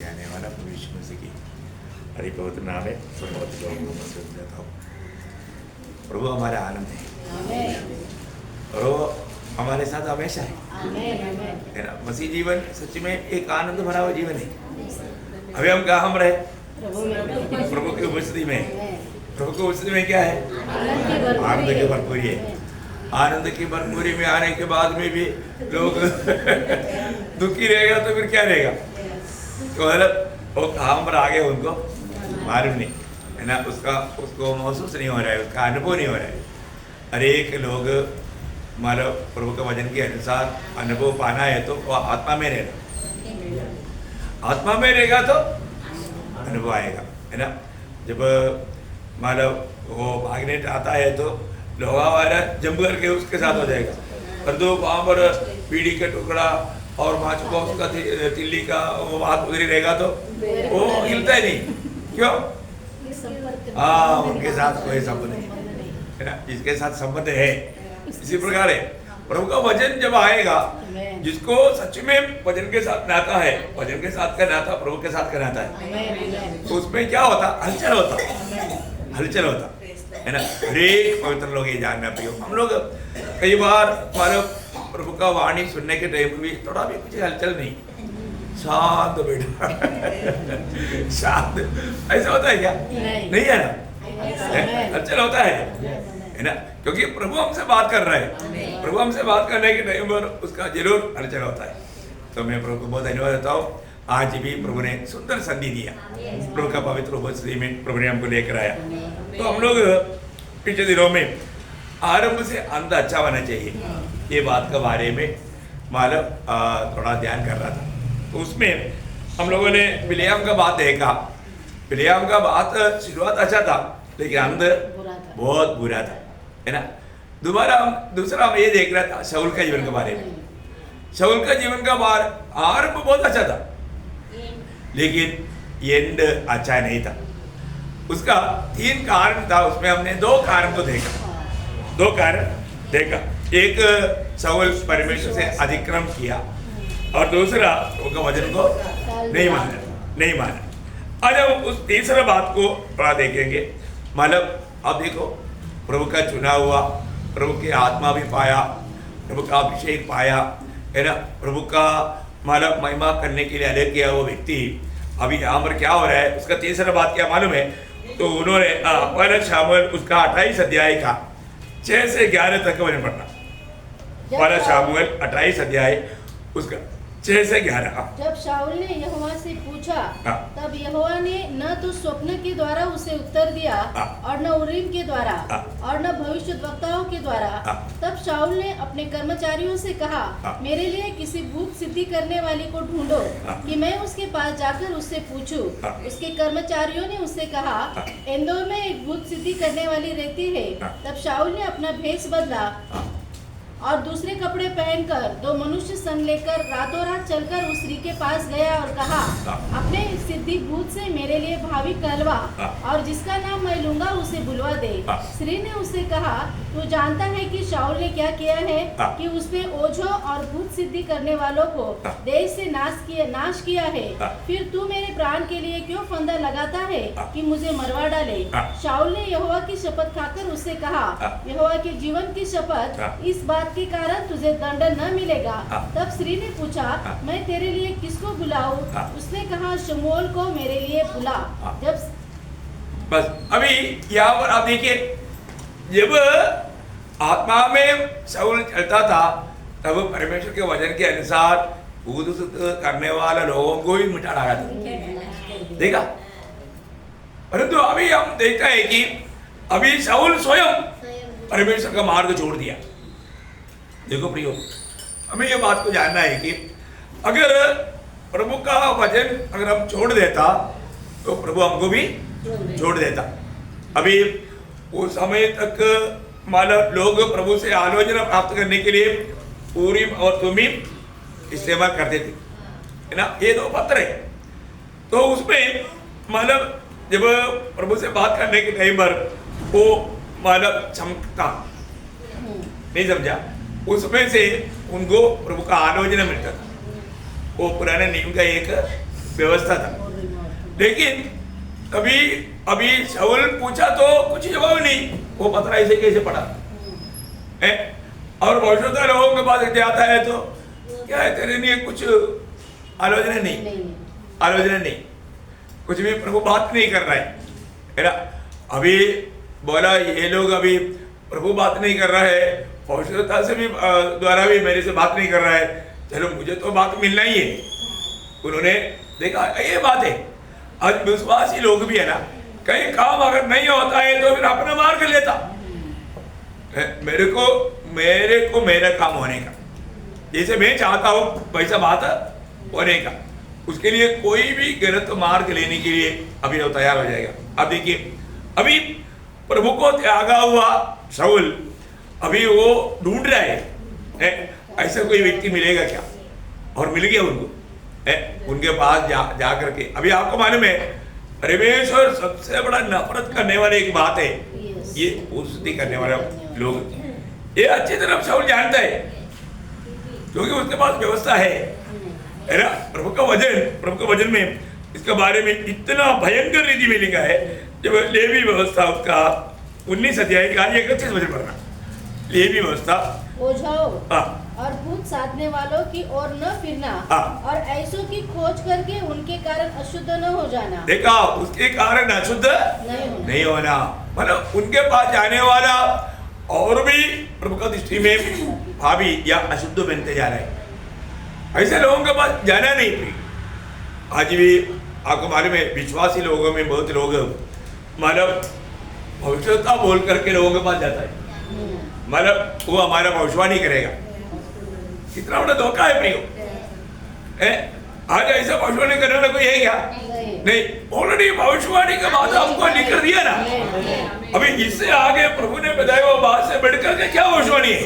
आने वाला भविष्य में से की हरि पवित्र नाम है सर्वोच्च लोगों में से देता हूँ। प्रभु हमारा आनंद है और वो हमारे साथ हमेशा है ना। मसीह जीवन सच में एक आनंद भरा हुआ जीवन है। अभी हम कहाँ हम रहे प्रभु की उपस्थिति में। प्रभु की उपस्थिति में क्या है? आनंद की भरपूरी है। आनंद की भरपूरी में आने के बाद में भी लोग दुखी रहेगा तो फिर क्या रहेगा? तो वो कहाँ पर आ गए उनको मालूम नहीं है ना। उसको महसूस नहीं हो रहा है, उसका अनुभव नहीं हो रहा है। हर एक लोग मतलब प्रभु के वचन के अनुसार अनुभव पाना है तो वो आत्मा में रहेगा। आत्मा में रहेगा तो अनुभव आएगा है ना। जब मतलब वो मैग्नेट आता है तो लोहा वाला जंप करके उसके साथ हो जाएगा, पर तो वहाँ पर बीड़ी का टुकड़ा और माचुका उसका तिल्ली का वो हाथ उधरी रहेगा तो वो हिलता ही नहीं। क्यों? हाँ, उनके साथ कोई संबंध नहीं है ना। जिसके साथ संबंध है इसी प्रकार है। प्रभु का वचन जब आएगा, जिसको सच में वचन के साथ नाता है, वचन के साथ का नाता प्रभु के साथ का नाता है, तो उसमें क्या होता? हलचल होता है ना। हरेक पवित्र लोग ये जानना प्रयोग। हम लोग कई बार हमारे प्रभु का वाणी सुनने के टाइम भी थोड़ा भी कुछ हलचल नहीं, शांत बैठा शांत, ऐसा होता है क्या? नहीं है ना। हलचल होता है ना, क्योंकि प्रभु हमसे बात कर रहा है। प्रभु हमसे बात करने के टाइम पर उसका जरूर हलचल होता है। तो मैं प्रभु को बहुत धन्यवाद देता हूँ। आज भी प्रभु ने सुंदर संधि दिया। प्रभु का पवित्र उपस्थिति में प्रभु ने हमको लेकर आया। तो हम लोग पिछले दिनों में आरंभ से अंत अच्छा होना चाहिए, ये बात के बारे में मालूम थोड़ा ध्यान कर रहा था। तो उसमें हम लोगों ने बिलेआम का बात देखा। बिलेआम का बात शुरुआत अच्छा था लेकिन अंत बहुत बुरा था है ना। दूसरा हम ये देख रहा था शाऊल का जीवन के बारे में। शाऊल का जीवन का आरंभ बहुत अच्छा था लेकिन एंड अच्छा नहीं था। उसका 3 कारण था, उसमें हमने 2 कारण को देखा। 2 कारण देखा। एक, शाऊल परमेश्वर से अतिक्रम किया और दूसरा उनका वचन को नहीं माना। आज हम उस तीसरा बात को थोड़ा देखेंगे। मतलब अब देखो, प्रभु का चुना हुआ, प्रभु के आत्मा भी पाया, प्रभु का अभिषेक पाया है ना। प्रभु का मतलब महिमा करने के लिए अलग किया वो व्यक्ति अभी यहाँ पर क्या हो रहा है, उसका तीसरा बात क्या मालूम है? तो उन्होंने पहला शामुएल उसका 28 अध्याय का 6 से 11 तक वचन पढ़ना। पहला शामुएल 28 अध्याय उसका 6 से 11। जब शाऊल ने यहोवा से पूछा, तब यहोवा ने न तो स्वप्न के द्वारा उसे उत्तर दिया और न उरीम के द्वारा और न भविष्यद्वक्ताओं के द्वारा। तब शाऊल ने अपने कर्मचारियों से कहा, मेरे लिए किसी भूत सिद्धि करने वाली को ढूंढो कि मैं उसके पास जाकर उससे पूछूं। उसके कर्मचारियों ने उससे कहा, इंदौर में एक भूत सिद्धि करने वाली रहती है। तब शाऊल ने अपना भेष बदला और दूसरे कपड़े पहनकर 2 मनुष्य संग लेकर रातों रात चलकर उस स्त्री के पास गया और कहा, अपने सिद्धि भूत से मेरे लिए भावी कहलवा और जिसका नाम मैं लूंगा उसे बुलवा दे। स्त्री ने उससे कहा, तू जानता है कि शाऊल ने क्या किया है कि उसने ओझों और भूत सिद्धि करने वालों को देश से नाश किया है। फिर तू मेरे प्राण के लिए क्यों फंदा लगाता है कि मुझे मरवा डाले? शाऊल ने यहोवा की शपथ खाकर उससे कहा, यहोवा के जीवन की शपथ, इस बात के कारण तुझे दंड न मिलेगा। तब स्त्री ने पूछा, मैं तेरे लिए किसको बुलाऊं? उसने कहा, शमूएल को मेरे लिए बुला। जब बस अभी यहाँ पर आप देखिए, जब आत्मा में शाऊल चलता था तब परमेश्वर के वचन के अनुसार भूत करने वाले लोगों को भी मिटा डाला था, देखा। परंतु अभी हम देखते हैं कि अभी शाऊल स्वयं परमेश्वर का मार्ग छोड़ दिया। देखो प्रियो, हमें ये बात को जानना है कि अगर प्रभु का वचन अगर हम छोड़ देता तो प्रभु हमको भी छोड़ देता। अभी उस समय तक मतलब लोग प्रभु से आलोचना प्राप्त करने के लिए उरीम और तुमीम इस्तेमाल करते थे है ना। ये 2 पत्र है। तो उसमें मतलब जब प्रभु से बात करने के टाइम पर वो मतलब चमकता, नहीं समझा, उसमें से उनको प्रभु का आलोचना मिलता था। वो पुराने नियम का एक व्यवस्था था। लेकिन कभी अभी शाऊल पूछा तो कुछ जवाब नहीं, वो पत्थर ऐसे कैसे पड़ा है। और भविष्यवक्ता लोगों के पास जाता है तो क्या है, तेरे लिए कुछ आलोचना नहीं, कुछ भी प्रभु बात नहीं कर रहा है ना। अभी बोला ये लोग अभी प्रभु बात नहीं कर रहा है, भविष्यवक्ता से भी द्वारा भी मेरे से बात नहीं कर रहा है, चलो मुझे तो बात मिलना ही है। उन्होंने देखा ये बात है, आज विश्वासी लोग भी है ना, कहीं काम अगर नहीं होता है तो फिर अपना मार्ग लेता। मेरे को मेरा काम होने का, जैसे मैं चाहता हूँ वैसा बात होने का, उसके लिए कोई भी गलत मार्ग लेने के लिए अभी वो तैयार हो जाएगा। अब देखिए, अभी प्रभु को त्यागा हुआ शाऊल अभी वो ढूंढ रहा है ऐसा कोई व्यक्ति मिलेगा क्या, और मिल गया उनको। उनके पास जा करके, अभी आपको मालूम है परमेश्वर सबसे बड़ा नफरत करने वाली एक बात है ये स्तुति करने वाले लोग। ये अच्छी तरह शाऊल जानता है, क्योंकि उसके पास व्यवस्था है ना। प्रभु का वचन में इसके बारे में इतना भयंकर रीति में लिखा है। जब लेवी व्यवस्था उसका 19 अध्याय का 31 वचन पढ़ना, लेवी व्यवस्था, ओझाओं और भूत साधने वालों की ओर न फिरना और ऐसों की खोज करके उनके कारण अशुद्ध न हो जाना। देखा, उसके कारण अशुद्ध नहीं होना, मतलब उनके पास जाने वाला और भी प्रभु का दृष्टि में भावी या अशुद्ध बनते जा रहे हैं। ऐसे लोगों के पास जाना नहीं प्रिय। आज भी आपको मालूम है विश्वासी लोगों में बहुत लोग मतलब भविष्यता बोल करके लोगों के पास जाता है, मतलब वो हमारा भविष्यवाणी करेगा। कितना बड़ा धोखा है प्रियो। आज ऐसा भविष्यवाणी करने वाला कोई है क्या? नहीं, ऑलरेडी भविष्यवाणी का बात आपको लिख कर दिया ना। अभी इससे आगे प्रभु ने बताया वो बात से बढ़कर के क्या भविष्यवाणी है।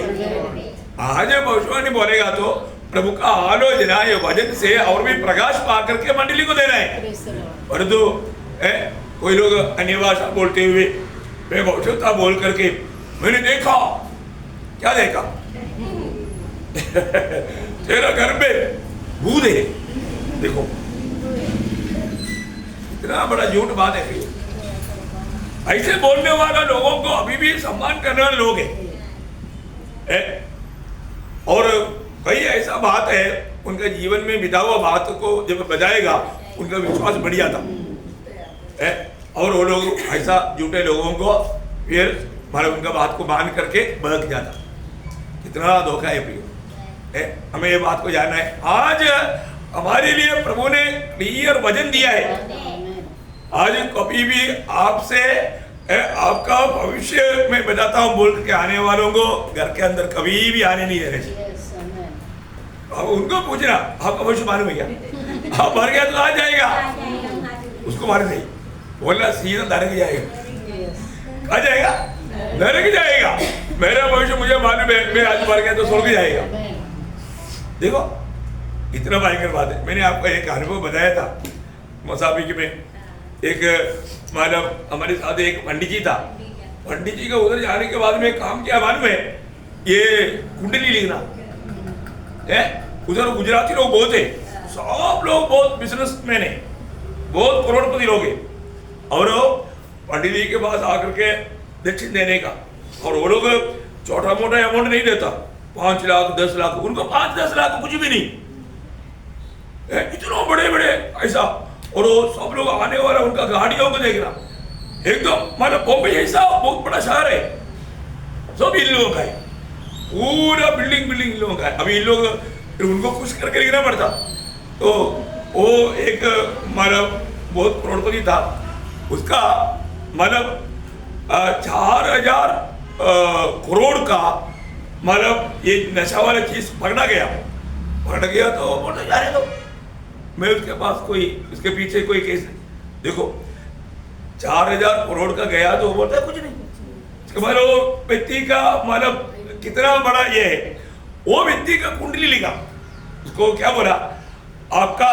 आज भविष्यवाणी बोलेगा तो प्रभु का आलोचना ये वचन से और भी प्रकाश पा करके मंडली को देना है। परंतु कोई लोग अन्य भाषा बोलते हुए मैं भविष्यता बोल करके मैंने देखा, क्या देखा? तेरा घर में भूत है, देखो इतना बड़ा झूठ बात है। ऐसे बोलने वाला लोगों को अभी भी सम्मान करने वाले लोग हैं। और कई ऐसा बात है उनके जीवन में बिता हुआ बात को जब बजाएगा उनका विश्वास बढ़ जाता है, और वो लोग ऐसा झूठे लोगों को फिर मतलब उनका बात को बांध करके बहक जाता। कितना धोखा है प्रियो। हमें ये बात को जानना है। आज हमारे लिए प्रभु ने क्लियर वचन दिया है। आज कभी भी आपसे आपका भविष्य में बताता हूँ बोल के आने वालों को घर के अंदर कभी भी आने नहीं देने चाहिए। अब उनको पूछना आपका भविष्य मालूम है क्या? आप मर गया तो आ जाएगा, उसको मारे नहीं बोलना सीधा नरक जाएगा। कहा जाएगा? नरक जाएगा। मेरा भविष्य मुझे मालूम है, मैं आज मर गया तो स्वर्ग जाएगा। देखो इतना भयंकर बात है। मैंने आपको एक अनुभव बताया था मोसाबिक में। एक मतलब हमारे साथ एक पंडित जी था। पंडित जी का उधर जाने के बाद में काम किया मालूम है, ये कुंडली लिखना है। उधर गुजराती लोग बहुत है, सब लोग बहुत बिजनेसमैन है, बहुत करोड़पति लोग है। और पंडित जी के पास आकर के दक्षिण देने का, और वो लोग छोटा मोटा अमाउंट नहीं देता, 5 लाख 10 लाख, उनको 5-10 लाख कुछ भी नहीं, इतना बड़े बड़े ऐसा। और वो सब लोग आने वाला उनका गाड़ियों को देखना एकदम मतलब बॉम्बे जैसा बहुत बड़ा शहर है, सब इन लोगों का है, पूरा बिल्डिंग इन लोगों का है। अभी इन लोग उनको खुश करके लिखना पड़ता। तो वो एक मतलब बहुत करोड़पति था, उसका मतलब 4000 करोड़ का मतलब ये नशा वाला चीज पकड़ा गया तो बोलते जा रहे तो मैं उसके पास कोई उसके पीछे कोई केस नहीं। देखो 4000 करोड़ का गया तो बोलता है कुछ नहीं। मतलब वो व्यक्ति का मतलब कितना बड़ा ये है, वो व्यक्ति का कुंडली लिखा, उसको क्या बोला आपका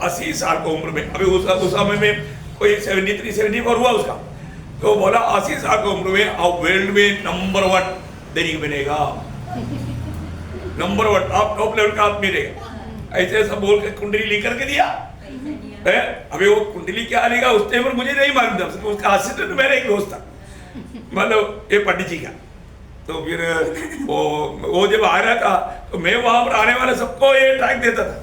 80 साल की उम्र में, अभी उस समय में कोई 73-74 हुआ उसका, तो बोला 80 साल की उम्र में आप वर्ल्ड में नंबर 1 दैनिक बनेगा, नंबर 1 आप टॉप लेवल का आदमी रहेगा। ऐसे सब बोल के कुंडली लिख करके दिया। अभी वो कुंडली क्या आएगा उस टाइम पर मुझे नहीं मालूम था, उसका असिस्टेंट मेरा एक दोस्त था, मतलब ये पंडित जी का। तो फिर वो जब आ रहा था तो मैं वहां पर आने वाले सबको ये ट्रैक देता था,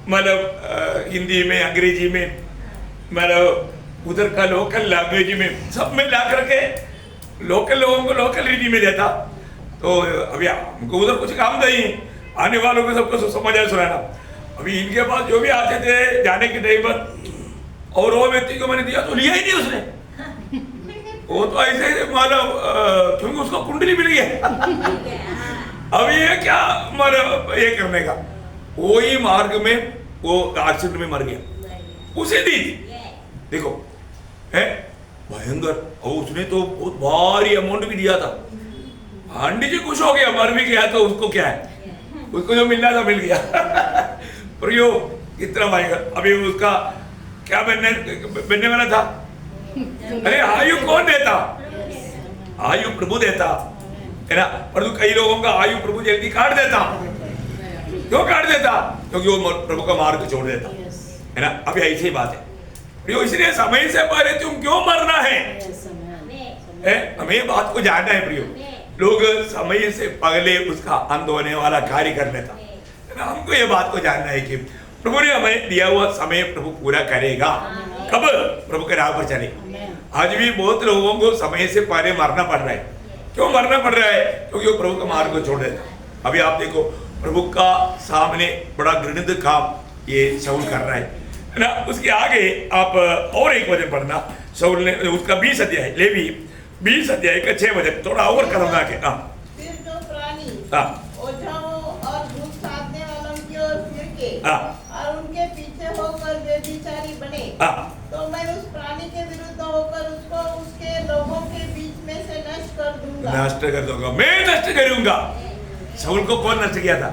मतलब हिंदी में, अंग्रेजी में, मतलब उधर का लोकल लैंग्वेज में, सब में ला करके लोकल लोगों को लोकल हिंदी में देता। तो अभी हमको उधर कुछ काम नहीं, आने वालों को सबको समझ आया सुनाना। अभी इनके पास जो भी आते थे जाने के टाइम पर, और वो व्यक्ति को मैंने दिया तो लिया ही नहीं उसने, वो तो ऐसे मतलब क्योंकि उसको कुंडली मिल गया। अब ये क्या मतलब ये करने का, वो ही मार्ग में वो एक्सीडेंट में मर गया उसे दी। देखो है भयंकर, और उसने तो बहुत भारी अमाउंट भी दिया था। आंटी जी खुश हो गया, मर भी गया तो उसको क्या है, उसको जो मिलना था मिल गया। और यो कितना भयंकर। अभी उसका क्या बनने वाला था, अरे आयु कौन देता, आयु प्रभु देता है ना, परंतु कई लोगों का आयु प्रभु जल्दी काट देता। क्यों काट देता, क्योंकि वो प्रभु का मार्ग छोड़ देता है ना। अभी ऐसी ही बात है, इसलिए समय से पहले तुम क्यों मरना है, हमें बात को जानना है प्रियो। लोग समय से पहले उसका अंत होने वाला कार्य कर लेता है ना। हमको ये बात को जानना है कि प्रभु ने हमें दिया हुआ समय प्रभु पूरा करेगा। कब, प्रभु के राह पर चले। आज भी बहुत लोगों को समय से पहले मरना पड़ रहा है। क्यों मरना पड़ रहा है, क्योंकि वो प्रभु का मार्ग को छोड़ देता। अभी आप देखो प्रभु का सामने बड़ा घृणित काम ये शाऊल कर रहा है ना। उसके आगे आप और एक वचन पढ़ना, शाऊल ने उसका 20 अध्याय, लेवी 20 अध्याय का 6 वचन, थोड़ा और कदम आके। फिर जो प्राणी ओझाओं और भूत साधने वालों की ओर फिर के और उनके पीछे होकर व्यभिचारी बने, तो मैं उस प्राणी के विरुद्ध होकर उसको उसके लोगों के बीच में से नष्ट कर दूंगा। नष्ट कर दूंगा, मैं नष्ट करूंगा। शाऊल को कौन नष्ट किया था,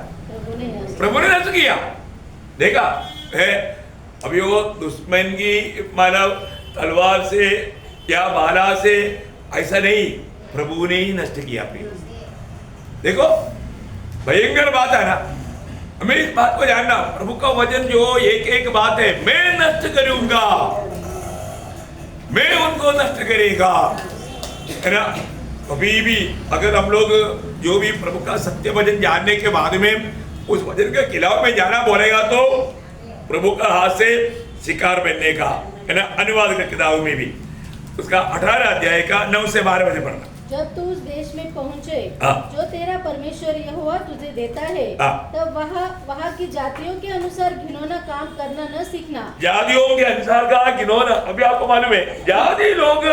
प्रभु ने नष्ट किया। देखा है, अभी वो दुश्मन की मतलब तलवार से या भाला से ऐसा नहीं, प्रभु ने ही नष्ट किया। देखो भयंकर बात है ना, हमें इस बात को जानना। प्रभु का वचन जो एक एक बात है, मैं नष्ट करूंगा, मैं उनको नष्ट करेगा, है ना। कभी भी अगर हम लोग जो भी प्रभु का सत्य वचन जानने के बाद में उस वचन के खिलाफ में जाना बोलेगा तो प्रभु का हाथ से शिकार बनने का, है ना। अनुवाद का किताब में भी उसका 18 अध्याय का 9 से 12 बजे पढ़ना। जब तू उस देश में पहुँचे जो तेरा परमेश्वर यहोवा तुझे देता है, तब वहाँ की जातियों के अनुसार घिनौना काम करना न सीखना। जातियों के अनुसार का घिनौना, अभी आपको मालूम है जाति लोग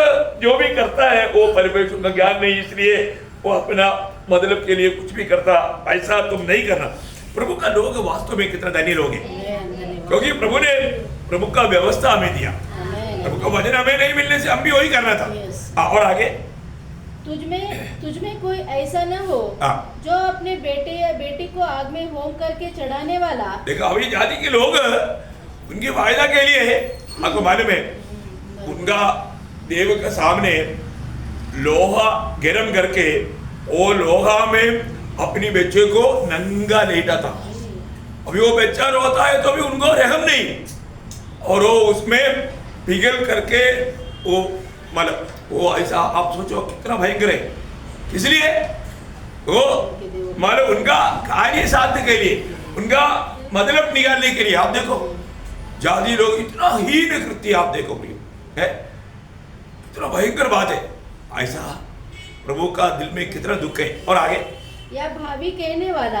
जो भी करता है वो परमेश्वर का ज्ञान नहीं, इसलिए वो अपना मतलब के लिए कुछ भी करता। ऐसा तुम नहीं करना। प्रभु का लोग वास्तव में कितना धनी लोग हैं, क्योंकि प्रभु ने प्रभु का व्यवस्था हमें दिया। प्रभु का वचन हमें नहीं मिलने से हम भी वही करना था। और आगे तुझमें कोई ऐसा न हो जो अपने बेटे या बेटी को आग में होम करके चढ़ाने वाला। देखो अभी जाति के लोग उनके फायदा के लिए है, आपको मालूम है, उनका देव के सामने लोहा गरम करके वो लोहा में अपनी बच्चे को नंगा लेटा था। अभी वो बच्चा रोता है तो भी उनको रहम नहीं, और वो उसमें पिघल करके वो मतलब वो ऐसा, आप सोचो कितना भयंकर है। इसलिए वो मतलब उनका कार्य साध्य के लिए, उनका मतलब निकालने के लिए, आप देखो जाति लोग इतना हीन कृत्य, आप देखो प्रिय है, इतना भयंकर बात है। ऐसा प्रभु का दिल में कितना दुख है। और आगे, या भावी कहने वाला,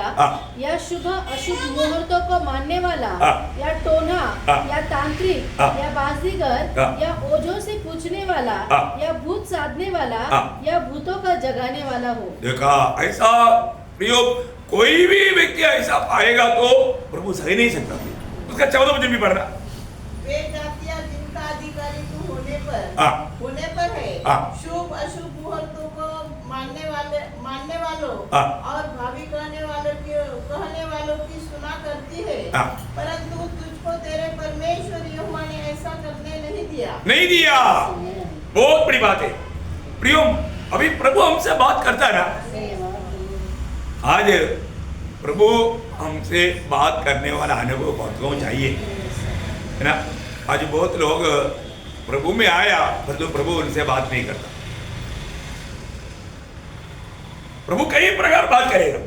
या शुभ अशुभ मुहूर्तों को मानने वाला, या टोना, या तांत्रिक, या बाजीगर, या ओझों से पूछने वाला, या भूत साधने वाला, या भूतों का जगाने वाला हो। देखा ऐसा प्रियो, कोई भी व्यक्ति ऐसा पाएगा तो प्रभु सही नहीं सकता। उसका 14 वचन भी पढ़ना। वे जातियां जिनका अधिकारी तू होने पर है, शुभ अशुभ मुहूर्तों को मानने वालों और भावी कहने वालों की सुना करती है, परंतु तुझको तेरे परमेश्वर यहोवा ने ऐसा करने नहीं दिया। बहुत बड़ी बात है प्रियो। अभी प्रभु हमसे बात करता है ना, आज प्रभु हमसे बात करने वाला अनुभव बहुत चाहिए। है ना। आज बहुत लोग प्रभु में आया परंतु प्रभु उनसे बात नहीं करता। प्रभु कई प्रकार बात करेगा।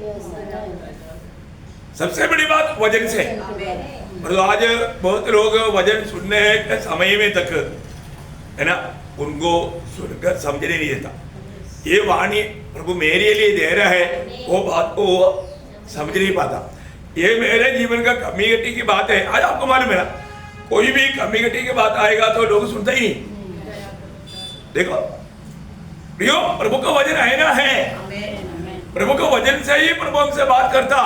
सबसे बड़ी बात वचन से। परंतु आज बहुत लोग वचन सुनने के समय में तक है ना उनको सुनकर समझने नहीं देता। ये वाणी प्रभु मेरे लिए दे रहा है, वो बात को वो समझ नहीं पाता। ये मेरे जीवन का कमी घटी की बात है। आज आपको मालूम है ना, कोई भी कमी घटी की बात आएगा तो लोग सुनते ही नहीं। देखो प्रियो, प्रभु का वचन आएगा है, प्रभु का वचन से ही प्रभु हमसे बात करता।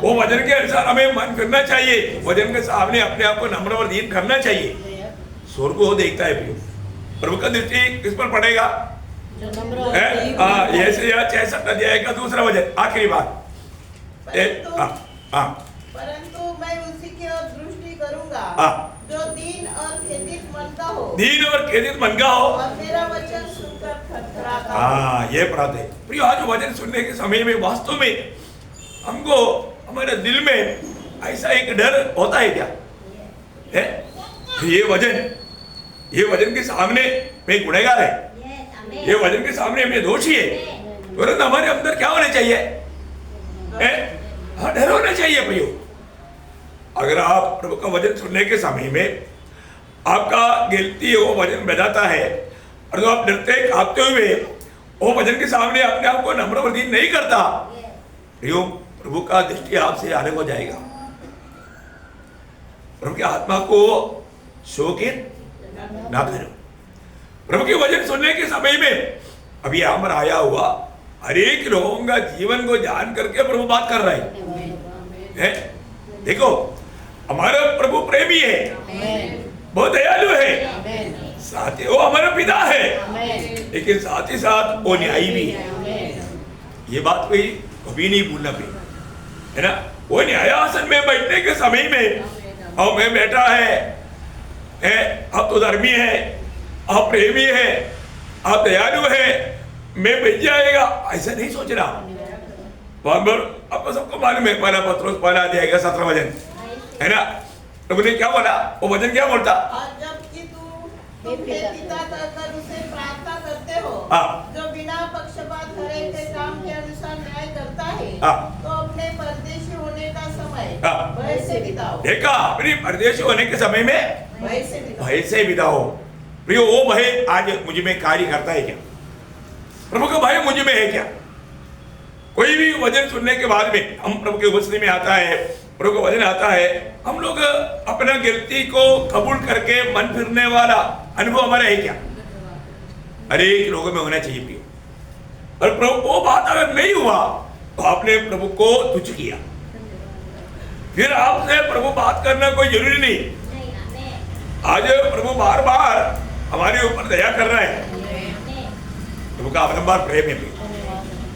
वो वचन के अनुसार हमें मन करना चाहिए, वचन के सामने अपने आप को नम्र और दीन करना चाहिए। स्वर्ग वो देखता है प्रियो। प्रभु का दृष्टि किस पर पड़ेगा? यशायाह 66 अध्याय का दूसरा वचन, आखिरी बात। परंतु मैं उसी की ओर दृष्टि करूंगा जो दीन और खेदित मन का हो। दीन और खेदित मन का हो और मेरा वचन सुनकर थरथराता हो। ये बात है प्रिय। आज वचन सुनने के समय में वास्तव में हमको हमारे दिल में ऐसा एक डर होता है क्या है? ये वचन के सामने मैं गुनहगार है, ये वचन के सामने मैं दोषी है। तुरंत हमारे अंदर क्या होना चाहिए? डर होना चाहिए प्रियो। अगर आप प्रभु का वचन सुनने के समय में आपका गलती वो वचन बजाता है और तो आप डरते कांपते हुए वो वचन के सामने अपने आप को नम्र और दीन नहीं करता, प्रियो प्रभु का दृष्टि आपसे अलग हो जाएगा। प्रभु की आत्मा को शोकित ना करो। प्रभु के वचन सुनने के समय में अभी यहाँ पर आया हुआ हर एक लोगों का जीवन को जान करके प्रभु बात कर रहा है। देखो हमारा प्रभु प्रेमी है, बहुत दयालु है, साथ ही वो हमारा पिता है, लेकिन साथ ही साथ वो न्यायी भी है। ये बात कोई कभी नहीं भूलना है ना। वो न्यायासन में बैठने के समय में और मैं बैठा है आप तो धर्मी है, आप प्रेमी है, आप दयालु है, मैं बच जाएगा, ऐसा नहीं सोच रहा। आपको सबको मालूम है पहला पत्रोस पहला अध्याय का 17 वचन है ना। प्रभु ने क्या बोला? वो वचन क्या बोलता? जबकि तुम पिता कहकर उसे प्रार्थना करते हो जो बिना पक्षपात हर एक के काम के अनुसार न्याय करता है, तो अपने परदेशी होने का समय भय से बिताओ। देखा, अपनी परदेशी होने के समय में भय से बिताओ। प्रियो वो भय आज मुझ में कार्य करता है क्या? प्रभु का भय मुझ में है क्या? कोई भी वचन सुनने के बाद में हम प्रभु के उपस्थिति में आता है, प्रभु का वचन आता है, हम लोग अपना गलती को कबूल करके मन फिरने वाला अनुभव हमारा है क्या? हर एक लोगों में होना चाहिए प्रियो। और प्रभु वो बात अगर नहीं हुआ तो आपने प्रभु को तुच्छ किया। फिर आपसे प्रभु बात करना कोई जरूरी नहीं। आज प्रभु बार बार हमारे ऊपर दया कर रहा है। प्रभु का अपरंपार प्रेम है।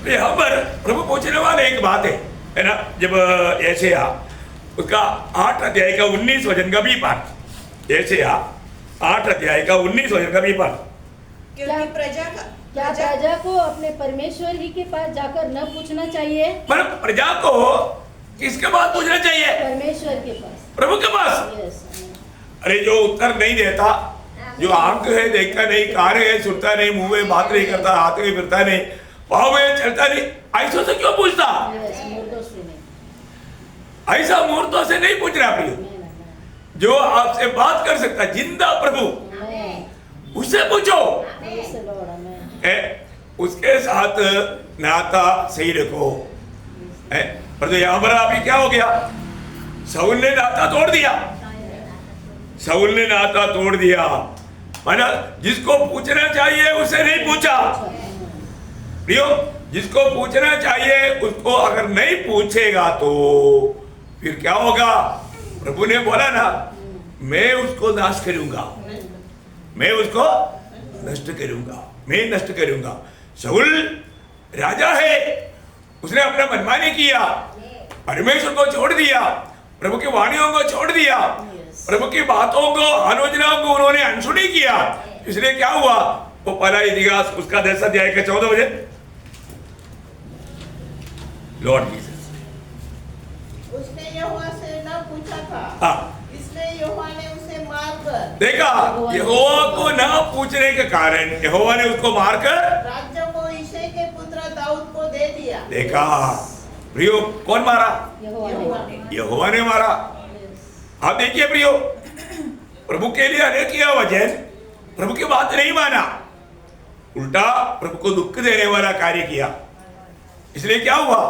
यहाँ पर प्रभु पूछने वाले एक बात है ना। जब यशायाह उसका 8 अध्याय का 19 वचन का भी पाठ, यशायाह 8 अध्याय का 19 वचन का भी पाठ। क्योंकि प्रजा को अपने परमेश्वर ही के पास जाकर न पूछना चाहिए? मतलब प्रजा को किसके पास पूछना चाहिए? परमेश्वर के पास, प्रभु के पास। अरे जो उत्तर नहीं देता, जो आंख है देखता नहीं, कान है सुनता नहीं, मुंह में बात नहीं करता, हाथ में फिरता नहीं, पाँव में चलता नहीं, ऐसा से क्यों पूछता? ऐसा मूर्तों से नहीं पूछ रहा प्रियो। जो आपसे बात कर सकता जिंदा प्रभु, उससे पूछो। उसके साथ नाता सही रखो। पर यहाँ पर अभी क्या हो गया? शाऊल ने नाता तोड़ दिया। शाऊल ने नाता तोड़ दिया, माना जिसको पूछना चाहिए उसे नहीं पूछा। प्रियो, जिसको पूछना चाहिए उसको अगर नहीं पूछेगा तो फिर क्या होगा? प्रभु ने बोला ना, मैं उसको नाश करूंगा, मैं उसको नष्ट करूंगा, मैं नष्ट करूंगा। शाऊल राजा है, उसने अपना मनमानी किया, परमेश्वर को छोड़ दिया, प्रभु की वाणियों को छोड़ दिया, प्रभु की बातों को, आलोचनाओं को उन्होंने अनसुनी किया। इसलिए क्या हुआ? वो पहला इतिहास उसका 10 अध्याय का 14 वचन। लॉर्ड जीसस उसने यहोवा से न पूछा था, इसलिए यहोवा ने उसे मारकर देखा, यहोवा को ना पूछने के कारण यहोवा ने उसको मारकर राज्य को यिशै के पुत्र दाऊद को दे दिया। देखा प्रियो, कौन मारा? यहोवा ने। यहोवा ने मारा। आप देखिए प्रियो, प्रभु के लिए अनेक किया वचन, प्रभु की बात नहीं माना, उल्टा प्रभु को दुख देने वाला कार्य किया। इसलिए क्या हुआ?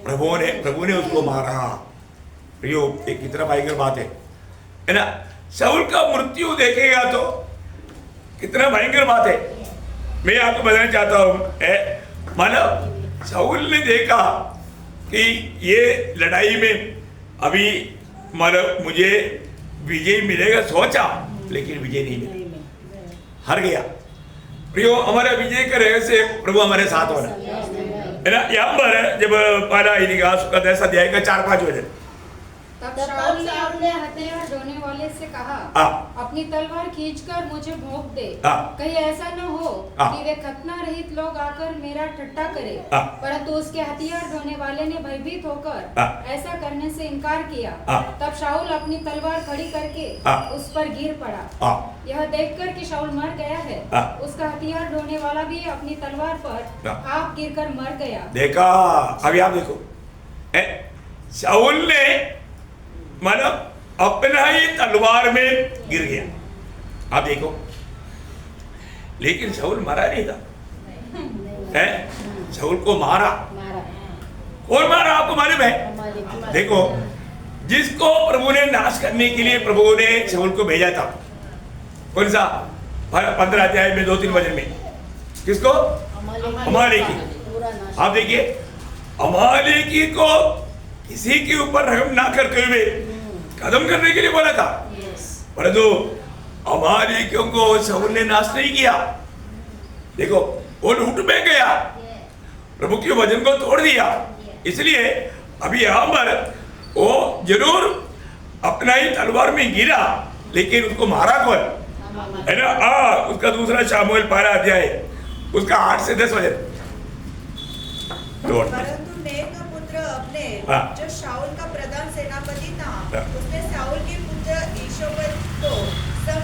प्रभु ने उसको मारा। प्रियो, एक कितना भयंकर बात है ना? शाऊल का मृत्यु देखेगा तो कितना भयंकर बात है। मैं आपको बताना चाहता हूं, मानो शाऊल ने देखा कि ये लड़ाई में अभी मानो मुझे विजय मिलेगा, सोचा, लेकिन विजय नहीं मिला, हार गया। प्रियो, हमारा विजय का रहस्य प्रभु हमारे साथ होना है ना। यहाँ पर जब पहला इतिहास का 10 अध्याय का 4-5 वचन, तब शाऊल ने हथियार ढोने वाले से कहा, अपनी तलवार खींचकर मुझे भोंक दे, कहीं ऐसा न हो कि वे खतना रहित लोग आकर मेरा ठट्ठा करे। परंतु उसके हथियार ढोने वाले ने भयभीत होकर ऐसा करने से इनकार किया। तब शाऊल अपनी तलवार खड़ी करके उस पर गिर पड़ा। यह देखकर कि शाऊल मर गया है, उसका हथियार ढोने वाला भी अपनी तलवार पर आप गिरकर मर गया। देखा, अभी आप देखो, शाऊल ने मानो अपना ही तलवार में गिर गया। आप देखो, लेकिन शाऊल मरा नहीं था, शाऊल को मारा। कौन मारा आपको मालूम है? देखो, जिसको प्रभु ने नाश करने के लिए प्रभु ने शाऊल को भेजा था, कौन सा? 15 अध्याय में 2-3 वचन में, किसको? अमालेकी। आप देखिए, अमालेकी को किसी के ऊपर रहम ना करते हुए खत्म करने के लिए बोला था, परंतु अमालेकियों को शाऊल ने नाश नहीं किया। देखो, वो लूट में गया, प्रभु के वचन को तोड़ दिया। इसलिए अभी यहाँ पर वो जरूर अपना ही तलवार में गिरा, लेकिन उसको मारा कौन है ना? उसका दूसरा शामुएल 12 अध्याय उसका 8 से 10 वचन। परंतु नेर का पुत्र अब्नेर, जो शाऊल का प्रधान सेनापति था, उसने शाऊल के पुत्र ईशोबेद को संग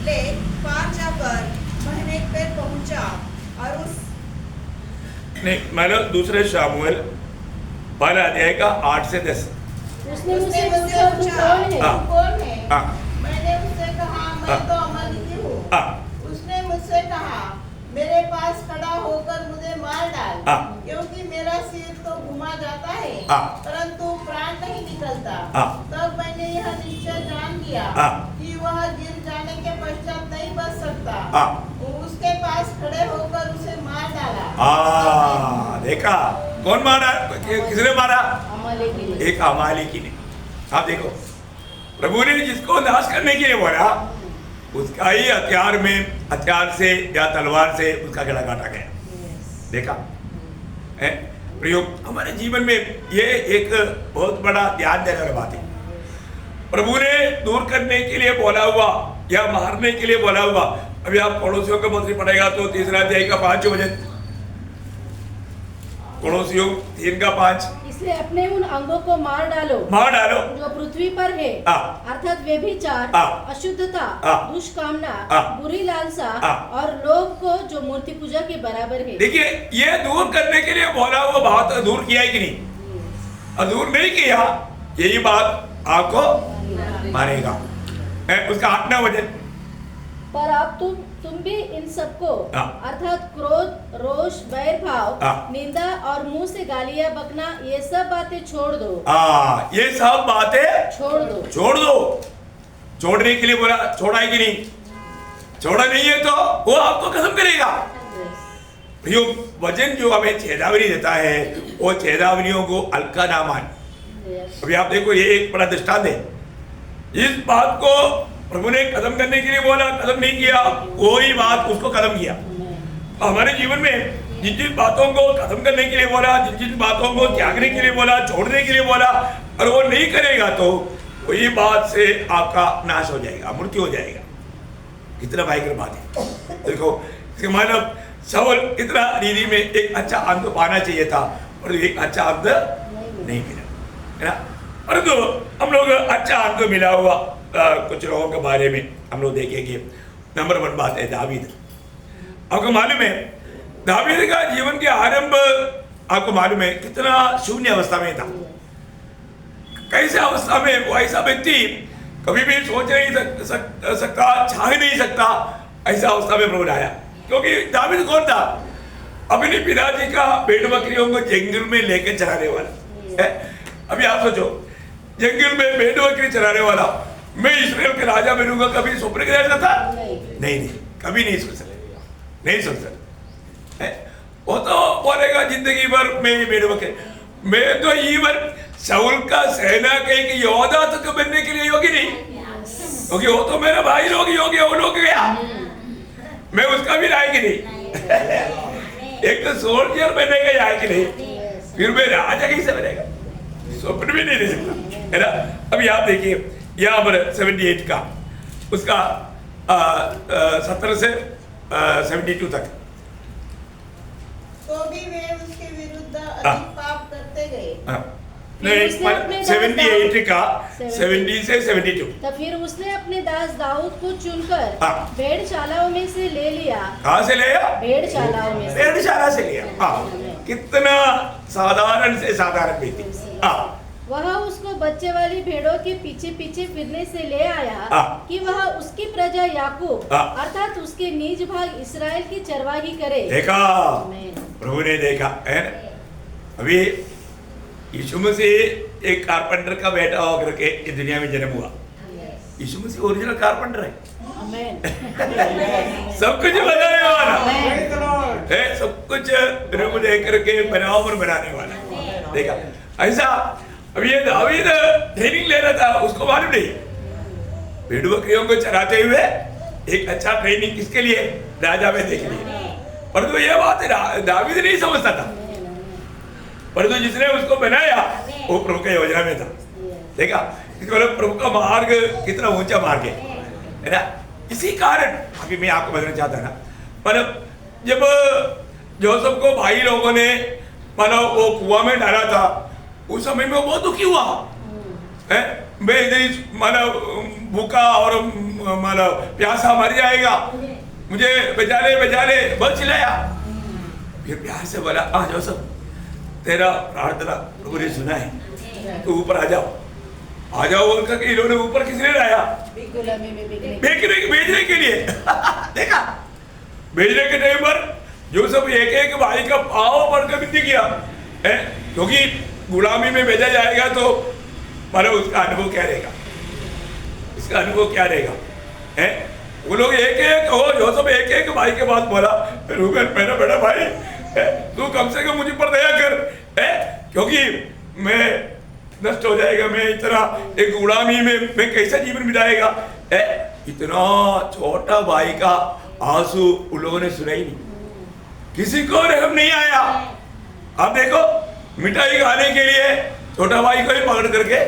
ले पार जाकर महनेक पर पहुंचा और उस नहीं, मानो दूसरे शामुएल 12 अध्याय का 8 से 10। उसने मुझसे पूछा, तू कौन है? मैंने उससे कहा, मैं तो अमालेकी हूँ। उसने मुझसे कहा, मेरे पास खड़ा होकर मुझे मार डाल, क्योंकि मेरा सिर तो घुमा जाता है, परंतु प्राण नहीं निकलता। तब मैंने यह निश्चय जान लिया कि वह गिर जाने के पश्चात नहीं बच सकता। उसके पास खड़े होकर उसे मार डाला। देखा, कौन मारा? किसने मारा? अमालेकी ने। एक अमालेकी ने। आप देखो, प्रभु ने जिसको नाश करने के लिए बोला, उसका ही हथियार से या तलवार से उसका गला काटा गया। देखा, प्रयोग हमारे जीवन में ये एक बहुत बड़ा ध्यान देने वाली बात है। प्रभु ने दूर करने के लिए बोला हुआ या मारने के लिए बोला हुआ। अभी आप पड़ोसियों का पत्री पढ़ेगा तो 3 अध्याय का 5 वचन, पड़ोसियों 3 का 5। इसलिए अपने उन अंगों को मार डालो जो पृथ्वी पर है, अर्थात व्यभिचार, अशुद्धता, दुष्कामना, बुरी लालसा और लोभ को जो मूर्ति पूजा के बराबर है। देखिए, ये दूर करने के लिए बोला हुआ बात दूर किया है कि नहीं? और दूर नहीं किया, यही बात आपको मारेगा। उसका 8वां वचन, पर अब तुम भी इन सबको अर्थात क्रोध, रोष, बैर भाव, निंदा और मुंह से गालियां बकना, ये सब बातें छोड़ दो। ये सब बातें छोड़ दो। छोड़ने के लिए बोला, छोड़ा है कि नहीं? छोड़ा नहीं है तो वो आपको खत्म करेगा। वचन जो हमें चेतावनी देता है, वो चेतावनियों को हल्का ना मान। अभी आप देखो, ये एक बड़ा दृष्टांत है। इस बात को प्रभु ने खत्म करने के लिए बोला, खत्म नहीं किया, कोई बात उसको खत्म किया। हमारे जीवन में जिन जिन बातों को खत्म करने के लिए बोला, जिन जिन बातों को त्यागने के लिए बोला, छोड़ने के लिए बोला, और वो नहीं करेगा तो वही बात से आपका नाश हो जाएगा, मृत्यु हो जाएगा। कितना भयंकर बात है। देखो, मतलब शाऊल इतना रीति में एक अच्छा अंत पाना चाहिए था, और एक अच्छा अंत नहीं मिला, है ना? परंतु हम लोग अच्छा अंत मिला हुआ कुछ लोगों के बारे में हम लोग देखेंगे। नंबर 1 बात है दावीद। आपको मालूम है दावीद का जीवन के आरंभ आपको मालूम है कितना शून्य अवस्था में था। कैसे अवस्था में वो ऐसा व्यक्ति कभी भी सोच नहीं सकता, चाह नहीं सकता, ऐसा अवस्था में प्रभु आया। क्योंकि दावीद कौन था? अपने पिताजी का भेड़ बकरियों को जंगल में लेकर चराने वाला। अभी आप सोचो, जंगल में भेड़ बकरी चराने वाला, मैं इस्राएल के राजा बनूंगा, कभी स्वप्न कर सकता था? नहीं, कभी नहीं सोच सकता, नहीं सोच सकता। वो तो बोलेगा जिंदगी भर मैं भेड़ बकरी, मैं तो ईवन शाऊल का सेना के एक योद्धा तक बनने के लिए योग्य नहीं, क्योंकि वो तो मेरा भाई लोग योग्य, वो लोग गया, मैं उसका भी लायक नहीं। एक तो सोल्जर बनेगा लायक नहीं, फिर मैं राजा कैसे बनेगा? स्वप्न भी नहीं ले सकता, है ना। अभी आप देखिए यहाँ पर 78 का उसका 70 से 72 तक। तो भी वे उसके विरुद्ध अधिक पाप करते गए। नहीं, 78 का 70 से 72। तो फिर उसने अपने दास दाऊद को चुनकर भेड़शालाओं में से ले लिया। कहाँ से लिया? भेड़शालाओं में से। भेड़शाला से लिया। कितना साधारण से साधारण व्यक्ति। वह उसको बच्चे वाली भेड़ों के पीछे पीछे फिरने से ले आया कि वह उसकी प्रजा याकूब अर्थात उसके निज भाग इस्राएल की चरवाही करे। देखा, प्रभु ने देखा है ना। अभी यीशु मसीह एक कारपेंटर का बेटा होकर के इस दुनिया में जन्म हुआ। यीशु मसीह ओरिजिनल कारपेंटर है। सब कुछ बनाने वाला है, सब कुछ रूप देकर के बनावट बनाने वाला। देखा ऐसा। अब ये दावीद ट्रेनिंग ले रहा था, उसको मालूम नहीं भेड़ बकरियों को चराते हुए एक अच्छा ट्रेनिंग किसके लिए? राजा में देख लिए। परंतु ये बात दावीद नहीं समझता था, परंतु जिसने उसको बनाया वो प्रभु का योजना में था। देखा प्रभु का मार्ग कितना ऊंचा मार्ग है ना। इसी कारण अभी मैं आपको बताना चाहता ना, मतलब जब जोसेफ को भाई लोगों ने मानो वो कुआं में डाला था, उस समय में वो बहुत दुखी हुआ है। मैं इधर मानो भूखा और मानो प्यासा मर जाएगा, मुझे बचा ले बहुत चिल्लाया। फिर प्यार से बोला, हाँ जोसेफ तेरा प्रार्थना प्रभु ने सुना है, तू ऊपर आ जाओ बोलकर के इन्होंने ऊपर किसने लाया? भेजने के लिए। देखा भेजने के टाइम पर जोसेफ एक भाई का पाँव पड़कर विनती किया है, क्योंकि गुलामी में भेजा जाएगा तो मानो उसका अनुभव क्या रहेगा, उसका अनुभव क्या रहेगा है। वो लोग जोसेफ एक भाई के पास बोला, रूबेन मेरा बड़ा भाई तू कम से कम मुझे पर दया कर है, क्योंकि मैं नष्ट हो जाएगा, मैं इतना एक गुलामी में मैं कैसा जीवन बिताएगा है। इतना छोटा भाई का आंसू उन लोगों ने सुना ही नहीं, किसी को रहम नहीं आया। आप देखो मिठाई खाने के लिए छोटा भाई को ही पकड़ करके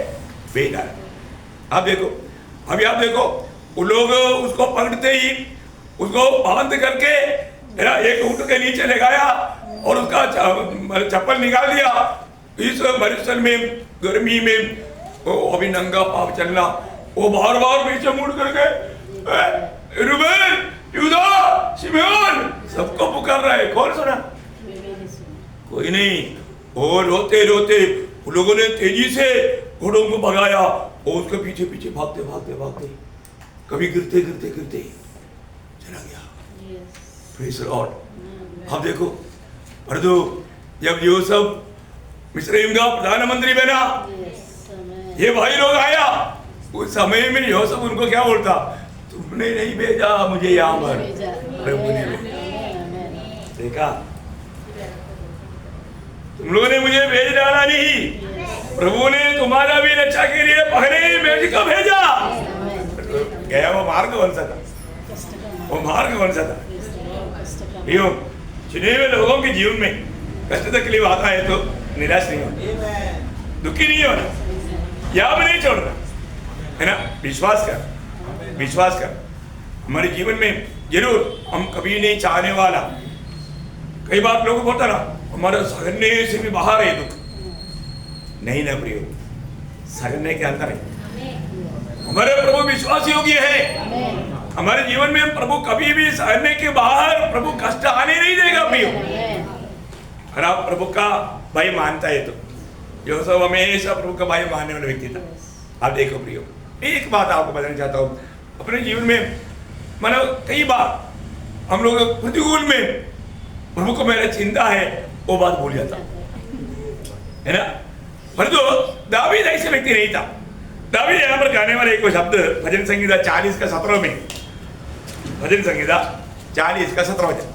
भेज डाला। आप देखो, अभी आप देखो उन लोग उसको पकड़ते ही उसको बांध करके एक ऊंट के नीचे लगाया और उसका चप्पल निकाल दिया। इस मरुस्थल में गर्मी में वो अभी नंगा पाव चलना, वो बार बार पीछे मुड़ करके रूबेन, यूदा, शिमोन सबको पुकार रहा है। कौन सुना? कोई नहीं। और रोते रोते उन लोगों ने तेजी से घोड़ों को भगाया और उसके पीछे पीछे भागते कभी गिरते चला गया। Praise the Lord. अब देखो परंतु जब यूसुफ मिस्रईम का प्रधानमंत्री बना, ये भाई लोग आया, उस समय में यूसुफ उनको क्या बोलता? तुमने नहीं भेजा मुझे यहाँ पर, प्रभु ने भेजा। देखा, तुम लोगों ने मुझे भेज डाला नहीं, प्रभु ने तुम्हारा भी रक्षा के लिए पहले ही भेज को भेजा। गया वो मार्ग बन सका, वो मार्ग बन सका। चुने हुए लोगों के जीवन में कष्ट तकलीफ आता है तो निराश नहीं होना, दुखी नहीं होना, याद नहीं छोड़ना, है ना। विश्वास कर। हमारे जीवन में जरूर हम कभी नहीं चाहने वाला, कई बार लोग बोलता ना हमारा सहने से भी बाहर है दुख, नहीं ना प्रियो, सहने के अंदर है। हमारे प्रभु विश्वास योग्य है। हमारे जीवन में प्रभु कभी भी सहने के बाहर प्रभु कष्ट आने नहीं देगा प्रियो। अगर आप प्रभु का भाई मानता है तो यूसुफ हमेशा प्रभु का भाई मानने वाला व्यक्ति था। आप देखो प्रियो, एक बात आपको बताना चाहता हूँ, अपने जीवन में मानो कई बार हम लोग प्रतिकूल में प्रभु को मेरा चिंता है वो बात भूल जाता है ना। परंतु दावीद ऐसे व्यक्ति नहीं था। दावीद यहाँ पर कहने वाले एक शब्द भजन संहिता 40 का 17 में, भजन संहिता 40 का 17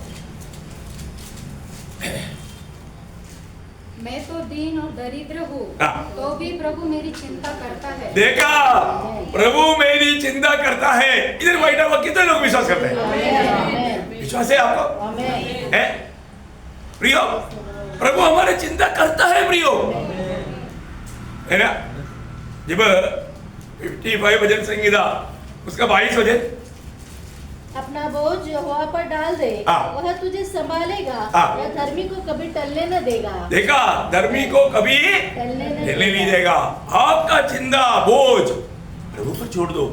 मैं तो दीन और दरिद्र हूँ तो भी प्रभु मेरी चिंता करता है। देखा, प्रभु मेरी चिंता करता है। इधर बैठा हुआ कितने लोग विश्वास करते हैं? विश्वास है आपको? है प्रियो, प्रभु हमारी चिंता करता है प्रियो, है ना। जब 55 भजन संहिता उसका 22 वचन, अपना बोझ यहोवा पर डाल दे, वह तुझे संभालेगा, या धर्मी को कभी टलने न देगा। देखा, धर्मी को कभी टलने नहीं देगा। आपका चिंता बोझ प्रभु पर छोड़ दो,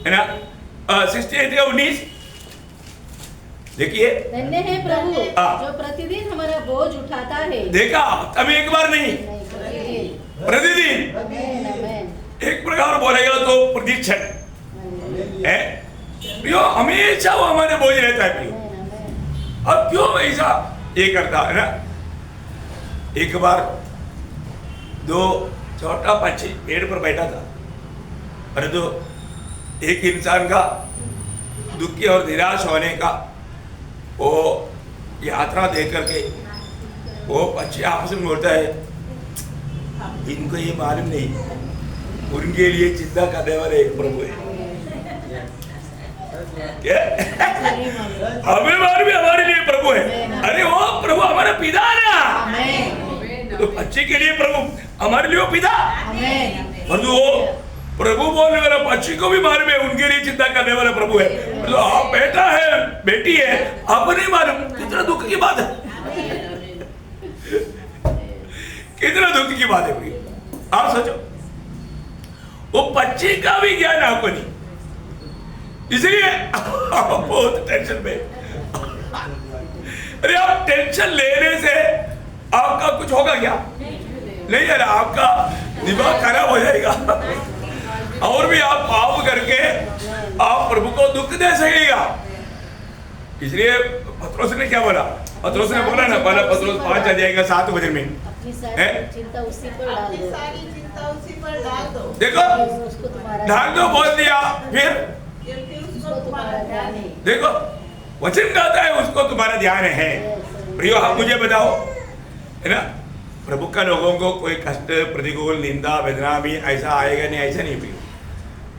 है ना। 68 का 19 देखिए, धन्य है प्रभु जो प्रतिदिन हमारा बोझ उठाता है। देखा, तब एक बार नहीं, प्रतिदिन एक प्रकार बोलेगा तो प्रतिक्षण है प्रियो, हमेशा वो हमारे बोझ रहता है प्रियो। अब क्यों ऐसा ये करता है ना। एक बार दो छोटा पक्षी पेड़ पर बैठा था, परंतु एक इंसान का दुखी और निराश होने का वो यात्रा देख करके वो पक्षी आपस में बोलता है, इनको ये मालूम नहीं उनके लिए चिंता करने वाले एक प्रभु है। हमें बार भी हमारे लिए प्रभु है। अरे वो प्रभु हमारा पिता ना, तो पक्षी के लिए प्रभु हमारे लिए वो पिता, और वो प्रभु बोलने वाला पक्षी को भी मालूम है उनके लिए चिंता करने वाला प्रभु है। तो आप बेटा है बेटी है, आपको नहीं मालूम, कितना दुख की बात है, कितना दुख की बात है। आप सोचो, वो पक्षी का भी ज्ञान आपको नहीं, इसलिए बहुत टेंशन में। अरे आप टेंशन लेने से आपका कुछ होगा क्या? नहीं यार, आपका दिमाग खराब हो जाएगा और भी आप पाप करके आप प्रभु को दुख दे सकेगा। इसलिए पत्रोस ने क्या बोला? पत्रोस ने बोला ना, पहला पत्रोस 5 अध्याय का 7 वचन में, चिंता उसी पर डाल दो, सारी चिंता उसी पर डाल दो। देखो, डाल दो बोल दिया, फिर देखो वचन कहता है उसको तुम्हारा ध्यान है। प्रियो, आप मुझे बताओ, है ना, प्रभु का लोगों को कोई कष्ट प्रतिकूल निंदा वेदना भी ऐसा आएगा नहीं, ऐसा नहीं प्रियो।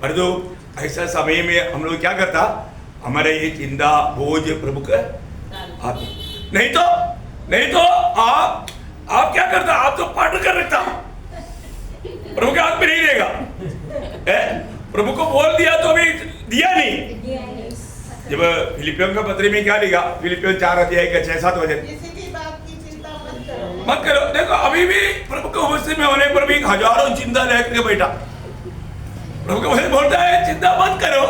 परंतु ऐसा समय में हम लोग क्या करता, हमारे ये चिंता बोझ प्रभु का हाथ, नहीं तो आप क्या करता, आप तो पाठ कर रखता, प्रभु के हाथ में नहीं रहेगा। प्रभु को बोल दिया तो भी दिया नहीं। जब फिलिपियों का पत्र में क्या लिखा, फिलिपियों 4 अध्याय का 6-7 वचन, किसी की बात की चिंता मत करो। देखो, अभी भी प्रभु के उपस्थित में होने पर भी हजारों चिंता लेकर के बैठा, प्रभु के वचन बोलता है चिंता मत करो।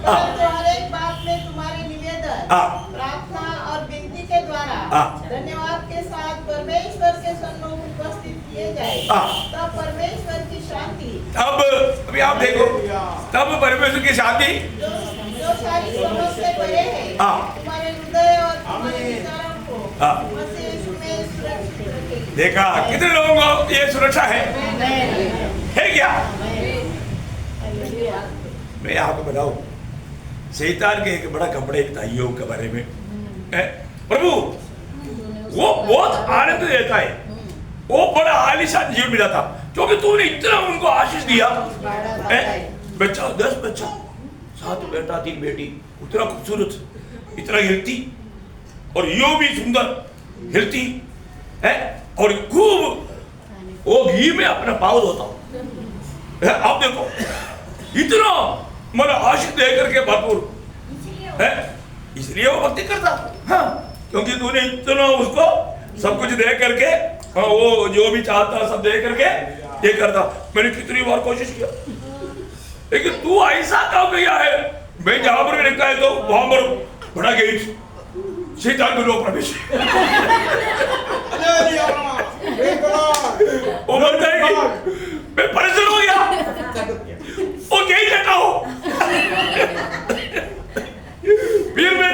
हर एक बात में तुम्हारे निवेदन, प्रार्थना और विनती के द्वारा धन्यवाद के साथ परमेश्वर के सम्मुख उपस्थित किए जाए, तब परमेश्वर की शांति, तब अभी आप देखो, तब परमेश्वर की शांति जो सारी समझ से परे है, तुम्हारे हृदय और तुम्हारे विचारों को मसीह यीशु में सुरक्षित रखेगी। देखा, कितने लोगों को ये सुरक्षा है क्या? मैं आपको बताऊं, शैतान के एक बड़ा कपड़े था योग के बारे में। प्रभु वो बहुत आनंद देता है, वो बड़ा आलीशान जीवन मिला था, क्योंकि तूने इतना उनको आशीष दिया। बच्चा 10 बच्चा, 7 बेटा 3 बेटी, उतना खूबसूरत, इतना हिलती, और यो भी सुंदर हिलती है, और खूब वो घी में अपना पाव धोता। आप देखो, इतना मन आशीष दे करके भरपूर है, इसलिए वो भक्ति करता। हाँ, क्योंकि तूने इतना उसको सब कुछ दे करके, वो जो भी चाहता सब दे करके ये करता। मैंने कितनी बार कोशिश किया, लेकिन तू ऐसा काम किया है, मैं जहां पर भी लिखा है तो वहां पर बड़ा गेट, शैतान में नो प्रवेश। वो मर जाएगी, मैं परेशान हो गया, वो गेट हटाओ। फिर मैं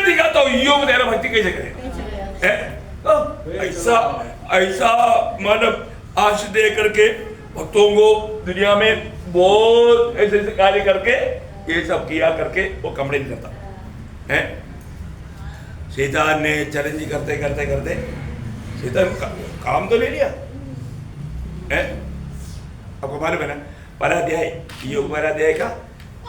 दिखाता हूँ योग तेरा भक्ति कैसे करेगा। ऐसा मतलब आश दे करके भक्तों को दुनिया में बहुत ऐसे ऐसे कार्य करके ये सब किया करके वो कमरे नहीं करता है। शैतान ने चैलेंज करते करते करते शैतान काम तो ले लिया है। आपको मालूम है ना, पहला अध्याय योग पहला अध्याय का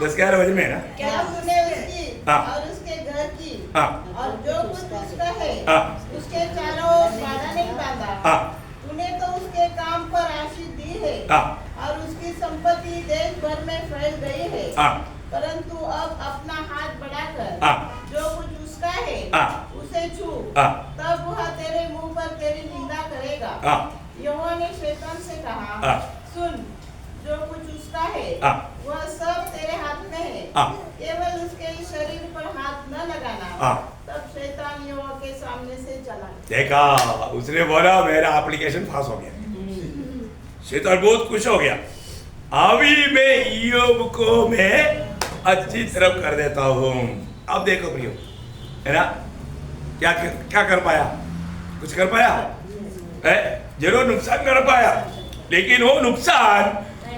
10-11 वजन में है ना। क्या तूने उसकी और उसके घर की और जो कुछ उसका है उसके चारों ओर बाड़ा नहीं बांधा। तूने तो उसके काम पर आशीष दी है और उसकी संपत्ति देश भर में फैल गई है। परंतु अब अपना हाथ बढ़ाकर जो कुछ उसका है उसे छू, तब वह तेरे मुंह पर तेरी निंदा करेगा। यहोवा ने शैतान से कहा, सुन, जो कुछ उसका है वह सब तेरे हाथ में है, केवल उसके शरीर पर हाथ न लगाना। तब शैतान यहोवा के सामने से चला। देखा, उसने बोला मेरा एप्लीकेशन पास हो गया। शैतान बहुत खुश हो गया, अभी मैं ईयोब को मैं अच्छी तरफ कर देता हूँ। अब देखो प्रियो, है ना, क्या क्या कर पाया? कुछ कर पाया है? जरूर नुकसान कर पाया, लेकिन वो नुकसान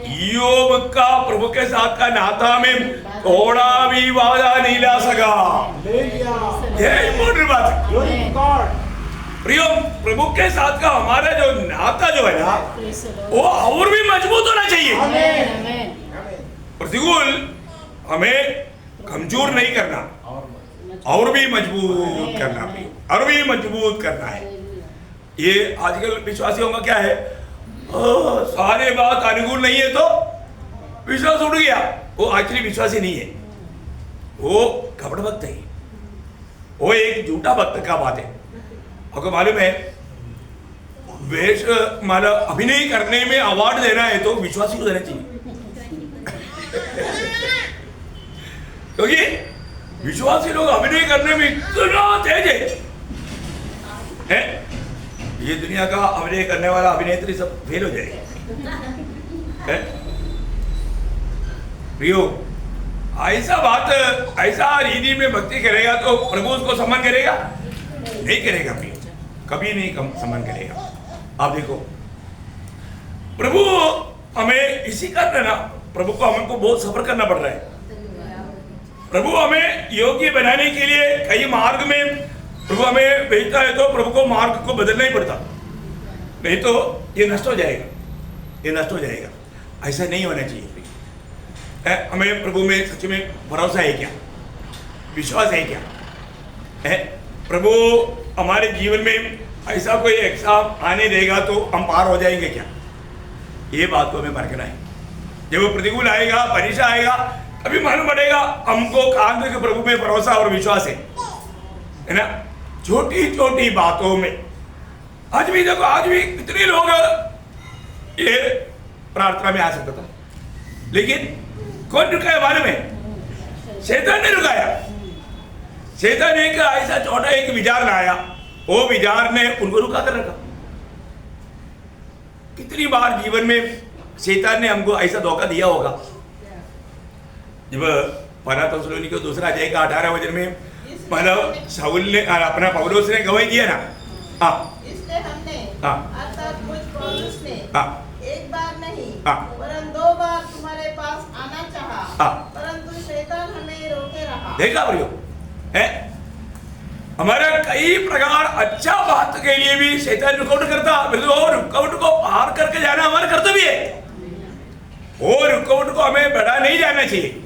ईयोब का प्रभु के साथ का नाता में थोड़ा भी वादा नहीं ला सका। ये इम्पोर्टेंट बात है प्रियो। प्रभु के साथ का हमारा जो नाता जो है ना, वो और भी मजबूत होना चाहिए। प्रतिकूल हमें कमजोर नहीं करना, और भी मजबूत करना, और भी मजबूत करना है। ये आजकल विश्वासियों का क्या है, सारे बात अनुकूल नहीं है तो विश्वास उड़ गया। वो एक्चुअली विश्वासी नहीं है, वो कपड़ भक्त है, वो एक झूठा भक्त का बात है। आपको मालूम है, वेश मतलब अभिनय करने में अवार्ड देना है तो विश्वासी को देना चाहिए, क्योंकि विश्वासी लोग अभिनय करने में इतना तेज है, ये दुनिया का अभिनय करने वाला अभिनेत्री सब फेल हो जाएगा। प्रियो, ऐसा बात, ऐसा रीति में भक्ति करेगा तो प्रभु उसको सम्मान करेगा? नहीं करेगा प्रियो, कभी नहीं सम्मान करेगा। आप देखो, प्रभु हमें इसी कारण ना, प्रभु को हमको बहुत सफर करना पड़ रहा है। प्रभु हमें योग्य बनाने के लिए कई मार्ग में प्रभु हमें भेजता है, तो प्रभु को मार्ग को बदलना ही पड़ता, नहीं तो ये नष्ट हो जाएगा, ये नष्ट हो जाएगा। ऐसा नहीं होना चाहिए। हमें प्रभु में सच में भरोसा है क्या, विश्वास है क्या है? प्रभु हमारे जीवन में ऐसा कोई एग्जाम आने देगा तो हम पार हो जाएंगे क्या? ये बात को हमें परखना है। जब वो प्रतिकूल आएगा, परीक्षा आएगा, अभी मालूम पड़ेगा हमको कहां तक प्रभु में भरोसा और विश्वास है ना। छोटी छोटी बातों में आज भी देखो, आज भी कितने लोग ये प्रार्थना में आ सकता था, लेकिन कौन रुकाया मालूम है? शैतान ने रुकाया। शैतान एक ऐसा छोटा एक विचार लाया, वो विचार ने उनको रुका कर रखा। कितनी बार जीवन में शैतान ने हमको ऐसा धोखा दिया होगा। जब पहला थिस्सलुनीके को दूसरा अध्याय का 18 वचन में मतलब शाऊल ने अपना पौलुस ने गवाही दिया ना, इसलिए हमने अर्थात मुझ पौलुस ने एक बार नहीं परंतु 2 बार तुम्हारे पास आना चाहा, परंतु शैतान हमें रोके रहा। देखा प्रियो, है हमारा कई प्रकार अच्छा बात के लिए भी शैतान रुकावट करता, और रुकावट को पार करके जाना हमारा कर्तव्य है। वो रुकावट को हमें बढ़ा नहीं जाना चाहिए।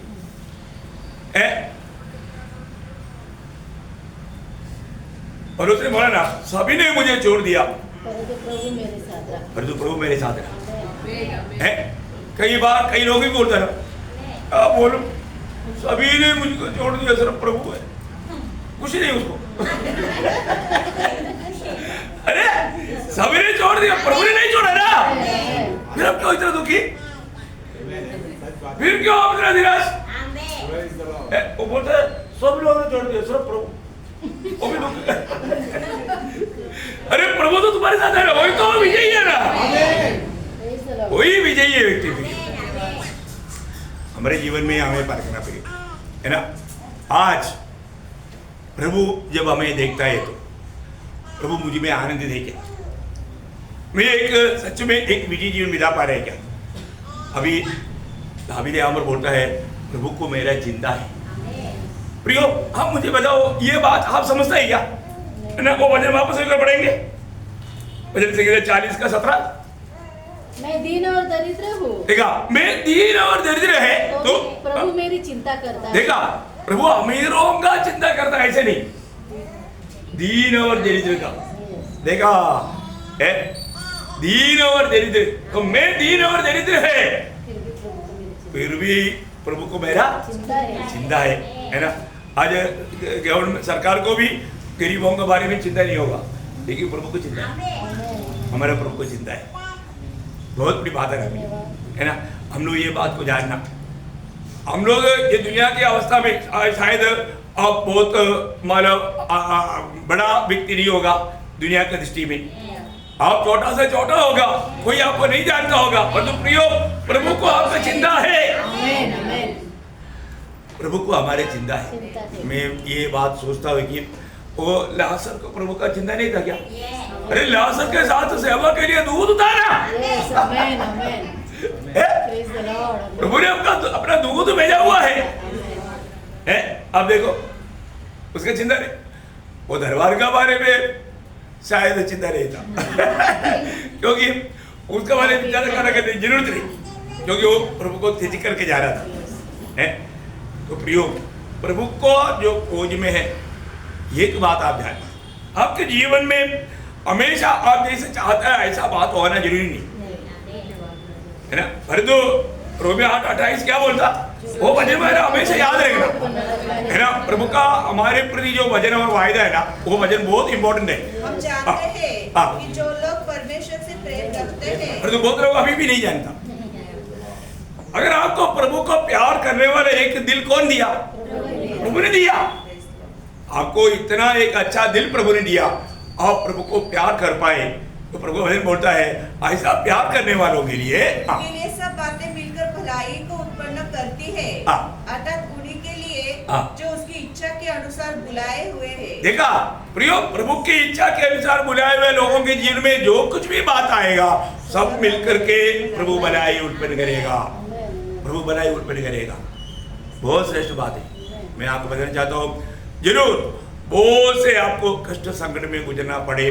और उसने बोला ना, सभी ने मुझे छोड़ दिया परंतु प्रभु मेरे साथ रहा। कई बार कई लोग भी बोलते ना, बोलो सभी ने मुझको छोड़ दिया, सिर्फ प्रभु है, कुछ नहीं उसको। अरे सभी ने छोड़ दिया, प्रभु ने नहीं छोड़ा ना। फिर अब क्यों इतना दुखी, फिर क्यों आप इतना निराश? वो बोलते सब लोगों ने छोड़ दिया सिर्फ प्रभु, वो भी दुख। अरे प्रभु तो तुम्हारे साथ है ना, वही तो विजयी है ना, वही विजयी है व्यक्ति। हमारे जीवन में हमें परखना पड़ेगा, है ना। आज प्रभु जब हमें देखता है तो प्रभु मुझे में आनंद दे क्या, मैं एक सच में एक विजयी जीवन बिता पा रहे क्या? अभी दावीद अमर बोलता है प्रभु को मेरा चिंता है। प्रियो, आप मुझे बताओ ये बात आप समझते हैं क्या? ना वो वचन वापस लेकर पढ़ेंगे, वचन से 40 का 17। मैं दीन और दरिद्र हूँ। देखा, मैं दीन और दरिद्र है तो प्रभु मेरी चिंता करता है। देखा, प्रभु अमीरों का चिंता करता है, ऐसे नहीं, दीन और दरिद्र का। देखा है, दीन और दरिद्र, तो मैं दीन और दरिद्र है, फिर भी प्रभु को मेरा चिंता है ना। आज गवर्नमेंट सरकार को भी गरीबों के बारे में चिंता नहीं होगा, लेकिन प्रभु को चिंता है, हमारे प्रभु को चिंता है। बहुत बड़ी बात है ना। हम लोग ये बात को जानना, हम लोग ये दुनिया की अवस्था में शायद आप बहुत मतलब बड़ा व्यक्ति नहीं होगा दुनिया की दृष्टि में, आप छोटा से छोटा होगा, कोई आपको नहीं जानता होगा, परंतु प्रियो प्रभु को आपका चिंता है, प्रभु को हमारे चिंता है। मैं ये बात सोचता हूँ कि वो लाजर को प्रभु का चिंता नहीं था क्या? अरे लाजर के साथ सेवा के लिए दूध था ना, प्रभु ने अपना दूध भेजा हुआ है। अब देखो उसका चिंता नहीं, वो दरबार का बारे में शायद चिंता नहीं था क्योंकि उसका बारे में ज्यादा करने की जरूरत नहीं, क्योंकि वो प्रभु को तेजी करके जा रहा था। तो प्रियो, प्रभु को जो खोज में है, एक बात आप जानना, आपके जीवन में हमेशा आप जैसे चाहता है ऐसा बात होना जरूरी नहीं है ना। परंतु रोमियो 8:28 क्या बोलता, वो वचन मेरा हमेशा याद रखना, है ना। प्रभु का हमारे प्रति जो वचन और वायदा है ना, वो वचन बहुत इंपॉर्टेंट है। हम जानते हैं कि जो लोग परमेश्वर से प्रेम रखते हैं, परंतु बहुत लोग अभी भी नहीं जानता। अगर आपको प्रभु को प्यार करने वाला एक दिल कौन दिया? प्रभु ने दिया। आपको इतना एक अच्छा दिल प्रभु ने दिया, आप प्रभु को प्यार कर पाए, तो प्रभु वचन बोलता है ऐसा प्यार करने वालों के लिए सब बातें मिलकर भलाई को उत्पन्न करती है, अर्थात उन्हीं के लिए जो उसकी इच्छा के अनुसार बुलाए हुए हैं। देखा प्रियो, प्रभु की इच्छा के अनुसार बुलाए हुए लोगों के जीवन में जो कुछ भी बात आएगा, सब मिलकर के प्रभु भलाई उत्पन्न करेगा, प्रभु भलाई उत्पन्न करेगा। बहुत श्रेष्ठ बात है। मैं आपको बताना चाहता हूँ, जरूर बहुत से आपको कष्ट संकट में गुजरना पड़े,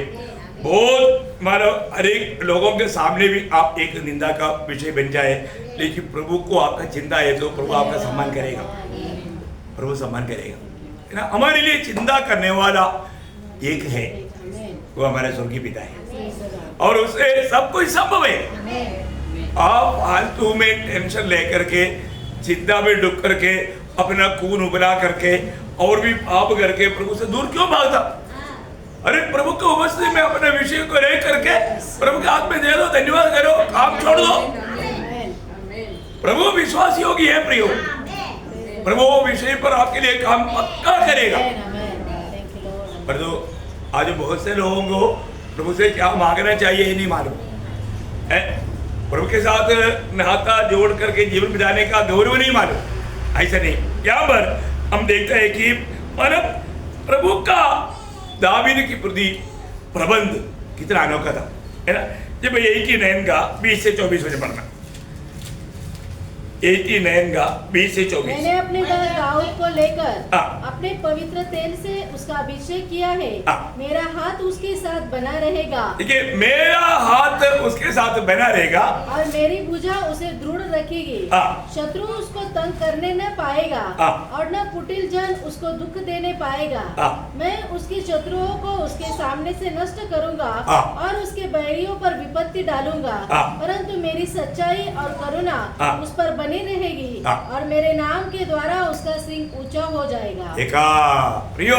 बहुत मतलब हर एक लोगों के सामने भी आप एक निंदा का विषय बन जाए, लेकिन प्रभु को आपका चिंता है तो प्रभु आपका सम्मान करेगा, प्रभु सम्मान करेगा, है ना। हमारे लिए चिंता करने वाला एक है, वो हमारा स्वर्गीय पिता है, और उससे सब कुछ संभव है। आप फालतू में टेंशन लेकर के, चिंता में डूब करके, अपना खून उबला करके और भी पाप करके प्रभु से दूर क्यों भागता? अरे प्रभु के उपस्थिति में अपने विषय को ले करके प्रभु के हाथ में दे दो, धन्यवाद करो, काम छोड़ दो। प्रभु विश्वास योगी है प्रियो, प्रभु विषय पर आपके लिए काम पक्का करेगा। परंतु आज बहुत से लोगों को प्रभु से क्या मांगना चाहिए ये नहीं मालूम है, प्रभु के साथ नाता जोड़ करके जीवन बिताने का गौरव नहीं मालूम। ऐसा नहीं, यहाँ पर हम देखते हैं कि मतलब प्रभु का दावीद की प्रति प्रबंध कितना अनोखा था, है ना। जब 89 का 20 से 24 बजे पढ़ना, 89 का 20 से 24। मैंने अपने दास दाऊद को लेकर अपने पवित्र तेल से उसका अभिषेक किया है, मेरा हाथ उसके साथ बना रहेगा। देखिए, मेरा हाथ उसके साथ बना रहेगा और मेरी भुजा उसे दृढ़ रखेगी। शत्रु उसको तंग करने न पाएगा और न कुटिल जन उसको दुख देने पाएगा। मैं उसके शत्रुओं को उसके सामने से नष्ट करूंगा और उसके बैरियों पर विपत्ति डालूंगा, परंतु मेरी सच्चाई और करुणा उस पर बनी रहेगी और मेरे नाम के द्वारा उसका सिंह ऊंचा हो जाएगा। देखा प्रियो,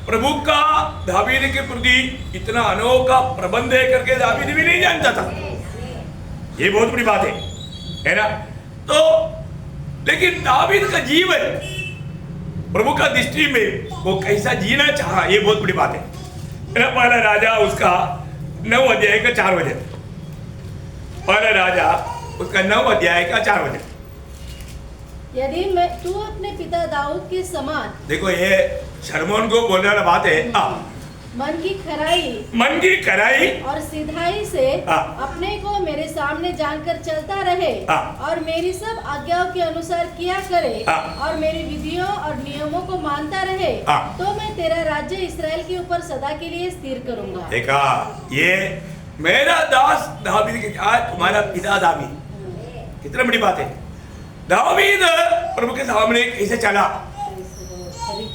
प्रभु का दावीद के प्रति इतना अनोखा प्रबंध है करके दावीद भी नहीं जानता था। ये बहुत बड़ी बात है ना। तो लेकिन दावीद का जीवन प्रभु का दृष्टि में वो कैसा जीना चाहा, ये बहुत बड़ी बात है ना। पहला राजा उसका 9 अध्याय का 4 वचन, पहला राजा उसका 9 अध्याय का 4 वचन। यदि तू अपने पिता दाऊद के समान, देखो ये शर्मोन को बोलने वाला बात है। मन की खराई और सिधाई से अपने को मेरे सामने जानकर चलता रहे और मेरी सब आज्ञाओं के अनुसार किया करे और मेरी विधियों और नियमों को मानता रहे, तो मैं तेरा राज्य इस्राएल के ऊपर सदा के लिए स्थिर करूंगा। देखा, ये मेरा दास दावीद के तुम्हारा पिता दावीद, कितना बड़ी बात है। दावीद प्रभु के सामने कैसे चला,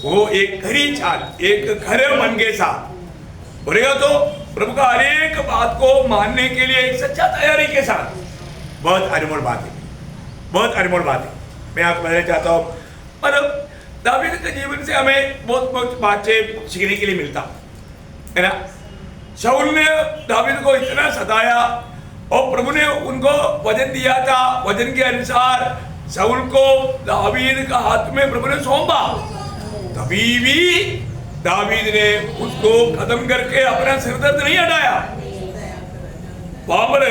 वो एक खरी चाल, एक खरे मन के साथ बोलेगा तो प्रभु का हर एक बात को मानने के लिए एक सच्चा तैयारी के साथ। बहुत अनमोल बात है, बहुत अनमोल बात है। मैं आपको बताना चाहता हूँ, पर दावीद के जीवन से हमें बहुत बातें सीखने के लिए मिलता है ना। शाऊल ने दावीद को इतना सताया और प्रभु ने उनको वचन दिया था, वचन के अनुसार शाऊल को दावीद का हाथ में प्रभु ने सौंपा। तभी भी दावीद ने उसको खत्म करके अपना सिर दर्द नहीं हटाया। वहां पर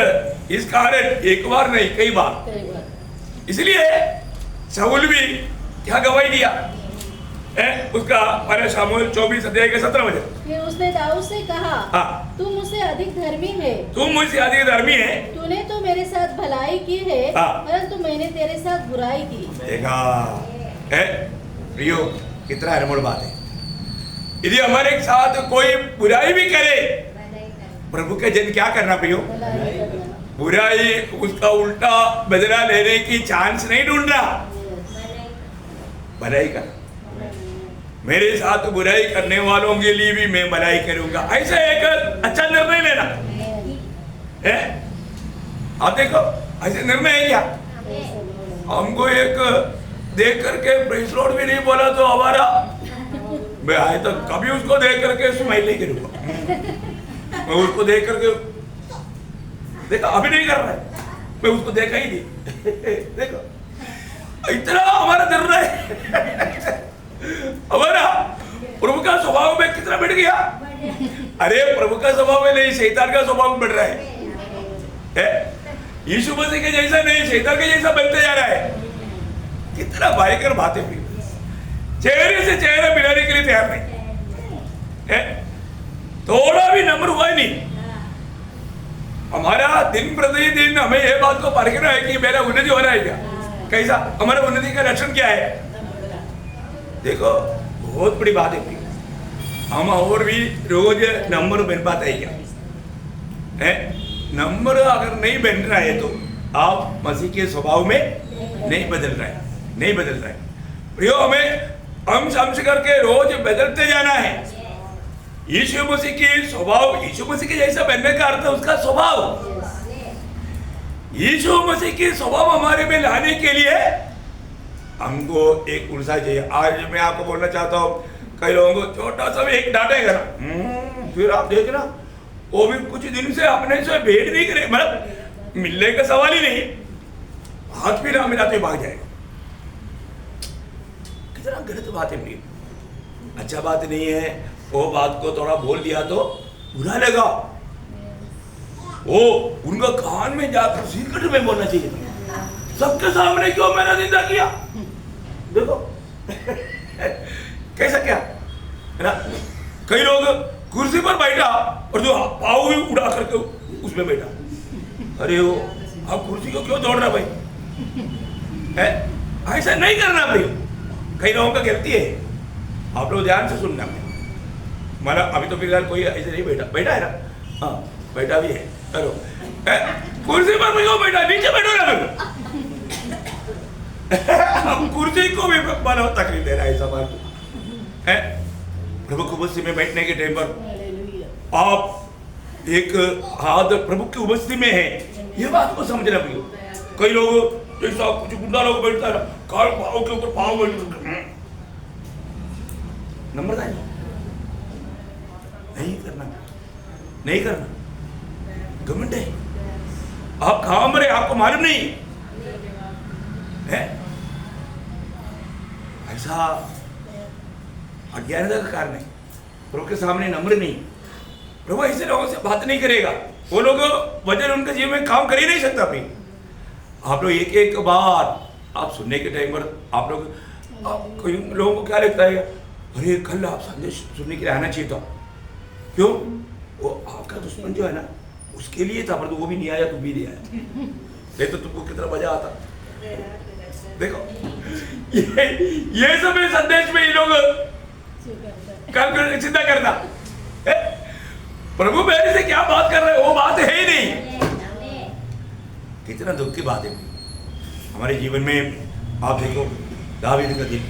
इस कारण एक बार नहीं कई बार, इसलिए शाऊल भी क्या गवाही दिया उसका पहला शमूएल 24 अध्याय के 17 वचन। फिर उसने दाऊद से कहा, तू मुझसे अधिक धर्मी है, तुम मुझसे अधिक धर्मी है, तूने तो मेरे साथ भलाई की है परंतु मैंने तेरे साथ बुराई की। देखा प्रियो, कितना अनमोल बात है। यदि हमारे साथ कोई बुराई भी करे, प्रभु के जन क्या करना प्रियो, बुराई उसका उल्टा बदला लेने की चांस नहीं ढूंढना, भलाई करना। मेरे साथ बुराई करने वालों के लिए भी मैं भलाई करूंगा, ऐसा एक अच्छा निर्णय लेना है। आप देखो ऐसे निर्णय है क्या। हमको एक देख करके प्रेस लॉर्ड भी नहीं बोला तो हमारा, मैं आए तो कभी उसको देख करके स्माइल नहीं करूंगा। मैं उसको देख करके देखा, अभी नहीं कर रहा है, मैं उसको देखा ही नहीं। देखो इतना हमारा निर्णय हमारा प्रभु का स्वभाव में कितना बढ़ गया। अरे प्रभु का स्वभाव में नहीं, शैतान का स्वभाव बढ़ रहा है। यीशु मसीह के जैसा नहीं, शैतान के जैसा बनते जा रहा है। कितना भयंकर बात है। चेहरे से चेहरा मिलाने के लिए तैयार नहीं, थोड़ा भी नम्र हुआ ही नहीं। हमारा दिन प्रतिदिन हमें यह बात को परखना है कि मेरा उन्नति हो रहा है क्या, कैसा हमारा उन्नति का लक्षण क्या है। देखो बहुत बड़ी बात है, हम और भी रोज नंबर बन पाता है क्या। नंबर अगर नहीं बन रहा है तो आप मसीह के स्वभाव में नहीं बदल रहे हैं, नहीं बदल रहे हैं। प्रियो, हमें अंश अंश करके रोज बदलते जाना है। यीशु मसीह की स्वभाव, यीशु मसीह के जैसा बनने का अर्थ है उसका स्वभाव। यीशु मसीह की स्वभाव हमारे में लाने के लिए हमको एक उर्जा चाहिए। आज मैं आपको बोलना चाहता हूँ, कई लोगों को छोटा सा भी एक डांटेगा ना, फिर आप देखना वो भी कुछ दिन से अपने से भेंट नहीं करे, मतलब मिलने का सवाल ही नहीं, हाथ भी ना मिलाते भाग जाएगा। कितना गलत बात है प्रिय, अच्छा बात नहीं है। वो बात को थोड़ा बोल दिया तो बुरा लगा, वो उनका कान में जाकर सीक्रेट में बोलना चाहिए, सबके सामने क्यों मैंने निंदा किया। देखो कैसा क्या है ना। कई लोग कुर्सी पर बैठा और जो पाँव भी उड़ा करके उसमें बैठा। अरे वो आप कुर्सी को क्यों दौड़ रहा भाई, है ऐसा नहीं करना भाई। कई लोगों का गलती है, आप लोग ध्यान से सुनना। हमारा अभी तो फिलहाल कोई ऐसे नहीं बैठा है ना, हाँ बैठा भी है। चलो कुर्सी पर क्यों बैठा, नीचे बैठो ना। हम कुर्सी को भी मानो तकलीफ दे रहा है समाज है। प्रभु की उपस्थिति में बैठने के टाइम पर आप एक हाथ प्रभु की उपस्थिति में है, ये बात को समझना भी। कई लोग जैसा कुछ गुंडा लोग बैठता है, काल पाँव के ऊपर पाँव बैठ, नंबरदार नहीं करना, नहीं करना। घमंड है। आप कहाँ मरे आपको मालूम नहीं है? ऐसा अज्ञानता का कारण है। प्रभु के सामने नम्र नहीं। प्रभु ऐसे लोगों से बात नहीं करेगा। वो लोग वजन उनके जीवन में काम कर ही नहीं सकता। भाई आप लोग एक एक बार आप सुनने के टाइम पर आप लोग कई लोगों को क्या लगता है, अरे कल आप संदेश सुनने के लिए आना चाहिए था। क्यों? वो आपका दुश्मन जो है ना उसके लिए था, पर तो वो भी नहीं आया, तू भी नहीं आया, नहीं तो तुमको कितना मजा आता। देखो ये सब संदेश में ये लोग कल चिंता करना, प्रभु मेरे से क्या बात कर रहे हैं, वो बात है ही नहीं। कितना दुख की बात है हमारे जीवन में। आप देखो दावीद का दिल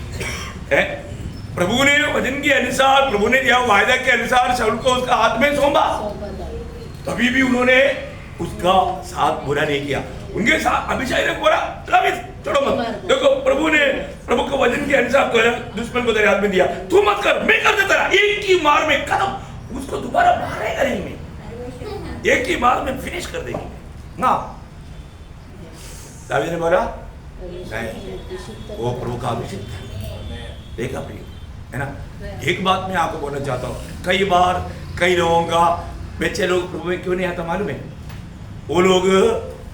है, प्रभु ने वचन के अनुसार, प्रभु ने दिया वायदा के अनुसार शाऊल को उसका हाथ में सौंपा, तभी भी उन्होंने उसका साथ बुरा नहीं किया। उनके साथ अभिषेक ने बोला दावीद छोड़ो मत, देखो प्रभु ने प्रभु को वचन के अनुसार तो दुश्मन को तेरे हाथ में दिया, तू मत कर, मैं कर देता रहा। एक ही मार में खत्म, उसको दोबारा मारेगा नहीं मैं, एक ही मार में फिनिश कर देंगे ना। दावीद ने बोला नहीं, वो प्रभु का अभिषेक देखा प्रिय है ना। एक बात मैं आपको बोलना चाहता हूँ, कई बार कई लोगों का बच्चे लोग प्रभु में क्यों नहीं आता मालूम है? वो लोग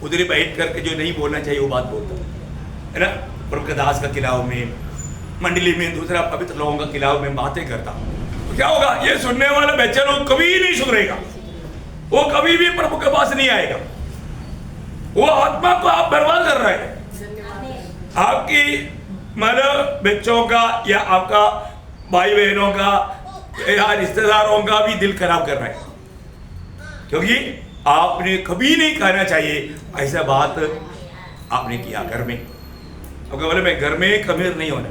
उधर बैठ करके जो नहीं बोलना चाहिए वो बात बोलता है ना। प्रभु के दास का खिलाफ में, मंडली में दूसरा पवित्र लोगों का खिलाफ में बातें करता, तो क्या होगा? ये सुनने वाला बच्चा लोग कभी नहीं सुधरेगा, वो कभी भी प्रभु के पास नहीं आएगा। वो आत्मा को आप बर्बाद कर रहे हैं। आपकी मतलब बच्चों का या आपका भाई बहनों का या रिश्तेदारों का भी दिल खराब कर रहे हैं, क्योंकि आपने कभी नहीं कहना चाहिए ऐसा बात आपने किया घर में। अब बोले मैं घर में कमीर नहीं होना,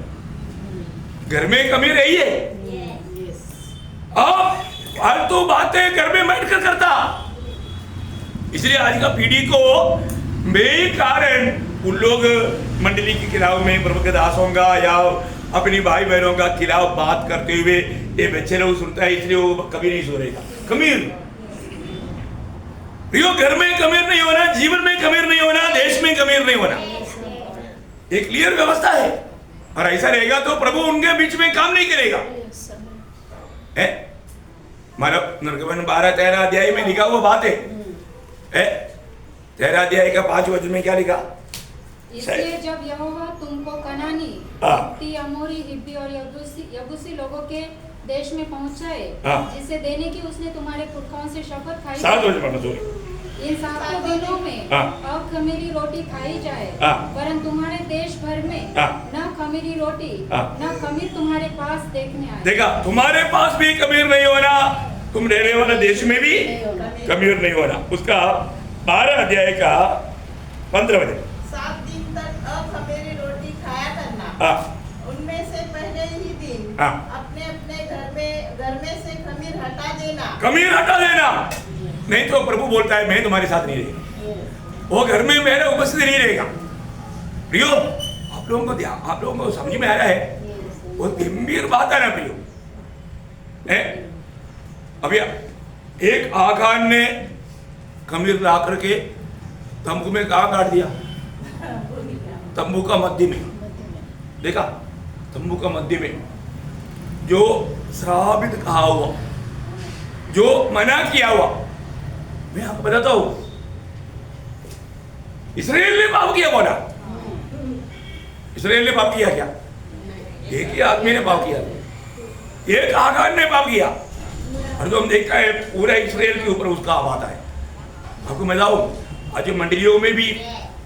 घर में कमीर रही है आप फालतू बातें घर में बैठ कर करता। इसलिए आज का पीढ़ी को मेन कारण उन लोग मंडली के खिलाफ में, प्रभु के दासों का या अपनी भाई बहनों का खिलाफ बात करते हुए ये बच्चे लोग सुनता है, इसलिए वो कभी नहीं सुधरेगा। कमीर प्रियो, घर में कमीर नहीं होना, जीवन में कमीर नहीं होना, देश में कमीर नहीं होना, एक क्लियर व्यवस्था है। और ऐसा रहेगा तो प्रभु उनके बीच में काम नहीं करेगा। है मतलब निर्गमन 12-13 अध्याय में लिखा हुआ बात है 13 अध्याय का 5 वचन में क्या लिखा? इसलिए जब यहोवा तुमको कनानी, हित्ती, अमोरी, हिब्बी और यबूसी लोगों के देश में पहुंचाए, जिसे देने की उसने तुम्हारे पुरखाओं से शपथ खाई, 7 वचन पढ़ना सॉरी। इन 7 दिनों में अब खमीरी रोटी खाई जाए, वरन तुम्हारे देश भर में न खमीरी रोटी न खमीर तुम्हारे पास देखने आए। देखा, तुम्हारे पास भी खमीर नहीं होना, तुम रहने वाले देश में भी खमीर नहीं होना। उसका 12 अध्याय का 15 वचन। 7 दिन तक अखमीरी रोटी खाया करना, उनमें से पहले ही दिन अपने अपने घर में से खमीर हटा देना। खमीर हटा देना, नहीं तो प्रभु बोलता है मैं तुम्हारे साथ नहीं रहेगा, वो घर में मेरे उपस्थित नहीं रहेगा। प्रियो, आप लोगों को समझ में आ रहा है? वो गंभीर बात है ना प्रियो। अभी एक आखान ने खमीर ला करके तंबू में कहाँ काट दिया? तंबू का मध्य में। देखा, तंबू का मध्य में जो श्रापित कहा हुआ, जो मना किया हुआ, मैं आपको बताता हूं, इस्राएल ने पाप किया। बोला इस्राएल ने पाप किया क्या? एक ही आदमी ने पाप किया, एक आगान ने पाप किया, और जो हम देखता है पूरा इस्राएल के ऊपर उसका आता है। आपको मैं बताऊं, आज मंडलियों में भी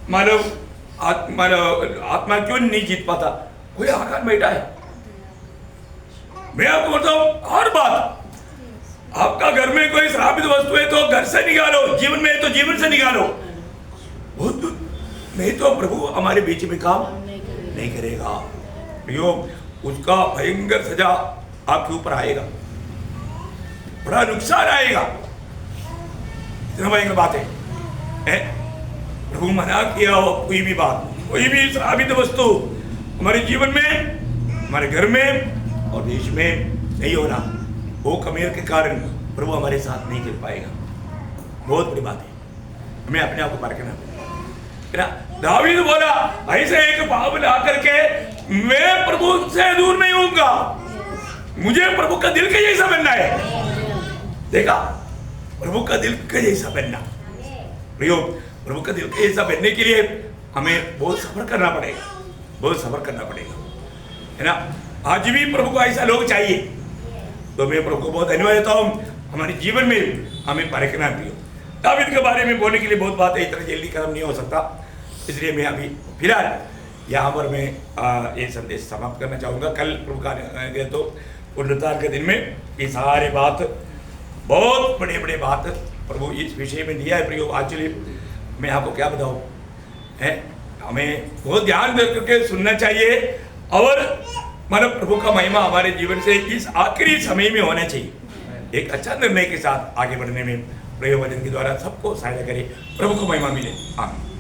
मानव आत्मा क्यों नहीं जीत पाता? कोई आगान बैठा है। मैं आपको बताऊं, हर बात आपका घर में कोई श्रापित वस्तु है तो घर से निकालो, जीवन में है तो जीवन से निकालो, बहुत नहीं तो प्रभु हमारे बीच में काम नहीं करेगा। प्रियो, उसका भयंकर सजा आपके ऊपर आएगा, बड़ा नुकसान आएगा। इतना भयंकर बात है। प्रभु मना किया हो कोई भी बात, कोई भी श्रापित वस्तु हमारे जीवन में, हमारे घर में और देश में नहीं होना। वो खमीर के कारण प्रभु हमारे साथ नहीं चल पाएगा। बहुत बड़ी बात है, हमें अपने आप को परखना है ना। दावीद बोला ऐसे एक पाप ला करके मैं प्रभु से दूर नहीं होऊंगा, मुझे प्रभु का दिल के जैसा बनना है। देखा, प्रभु का दिल के जैसा बनना, प्रभु का दिल के जैसा बनने के लिए हमें बहुत सफर करना पड़ेगा, बहुत सफर करना पड़ेगा, है ना। आज भी प्रभु को ऐसा लोग चाहिए। तो मैं प्रभु को बहुत धन्यवाद देता हूँ, हमारे जीवन में हमें परखना प्रियो। दावीद के बारे में बोलने के लिए बहुत बात है, इतना जल्दी खत्म नहीं हो सकता, इसलिए मैं अभी फिलहाल यहाँ पर मैं ये संदेश समाप्त करना चाहूँगा। कल प्रभु का गए तो पुनरुत्थान के दिन में ये सारे बात, बहुत बड़े बड़े बात प्रभु इस विषय में दिया है प्रियो। एक्चुअली मैं आपको क्या बताऊँ है, हमें बहुत ध्यान दे करके सुनना चाहिए और मतलब प्रभु का महिमा हमारे जीवन से इस आखिरी समय में होना चाहिए। एक अच्छा निर्णय के साथ आगे बढ़ने में प्रयोग वचन के द्वारा सबको सहायता करे। प्रभु को महिमा मिले। आमीन।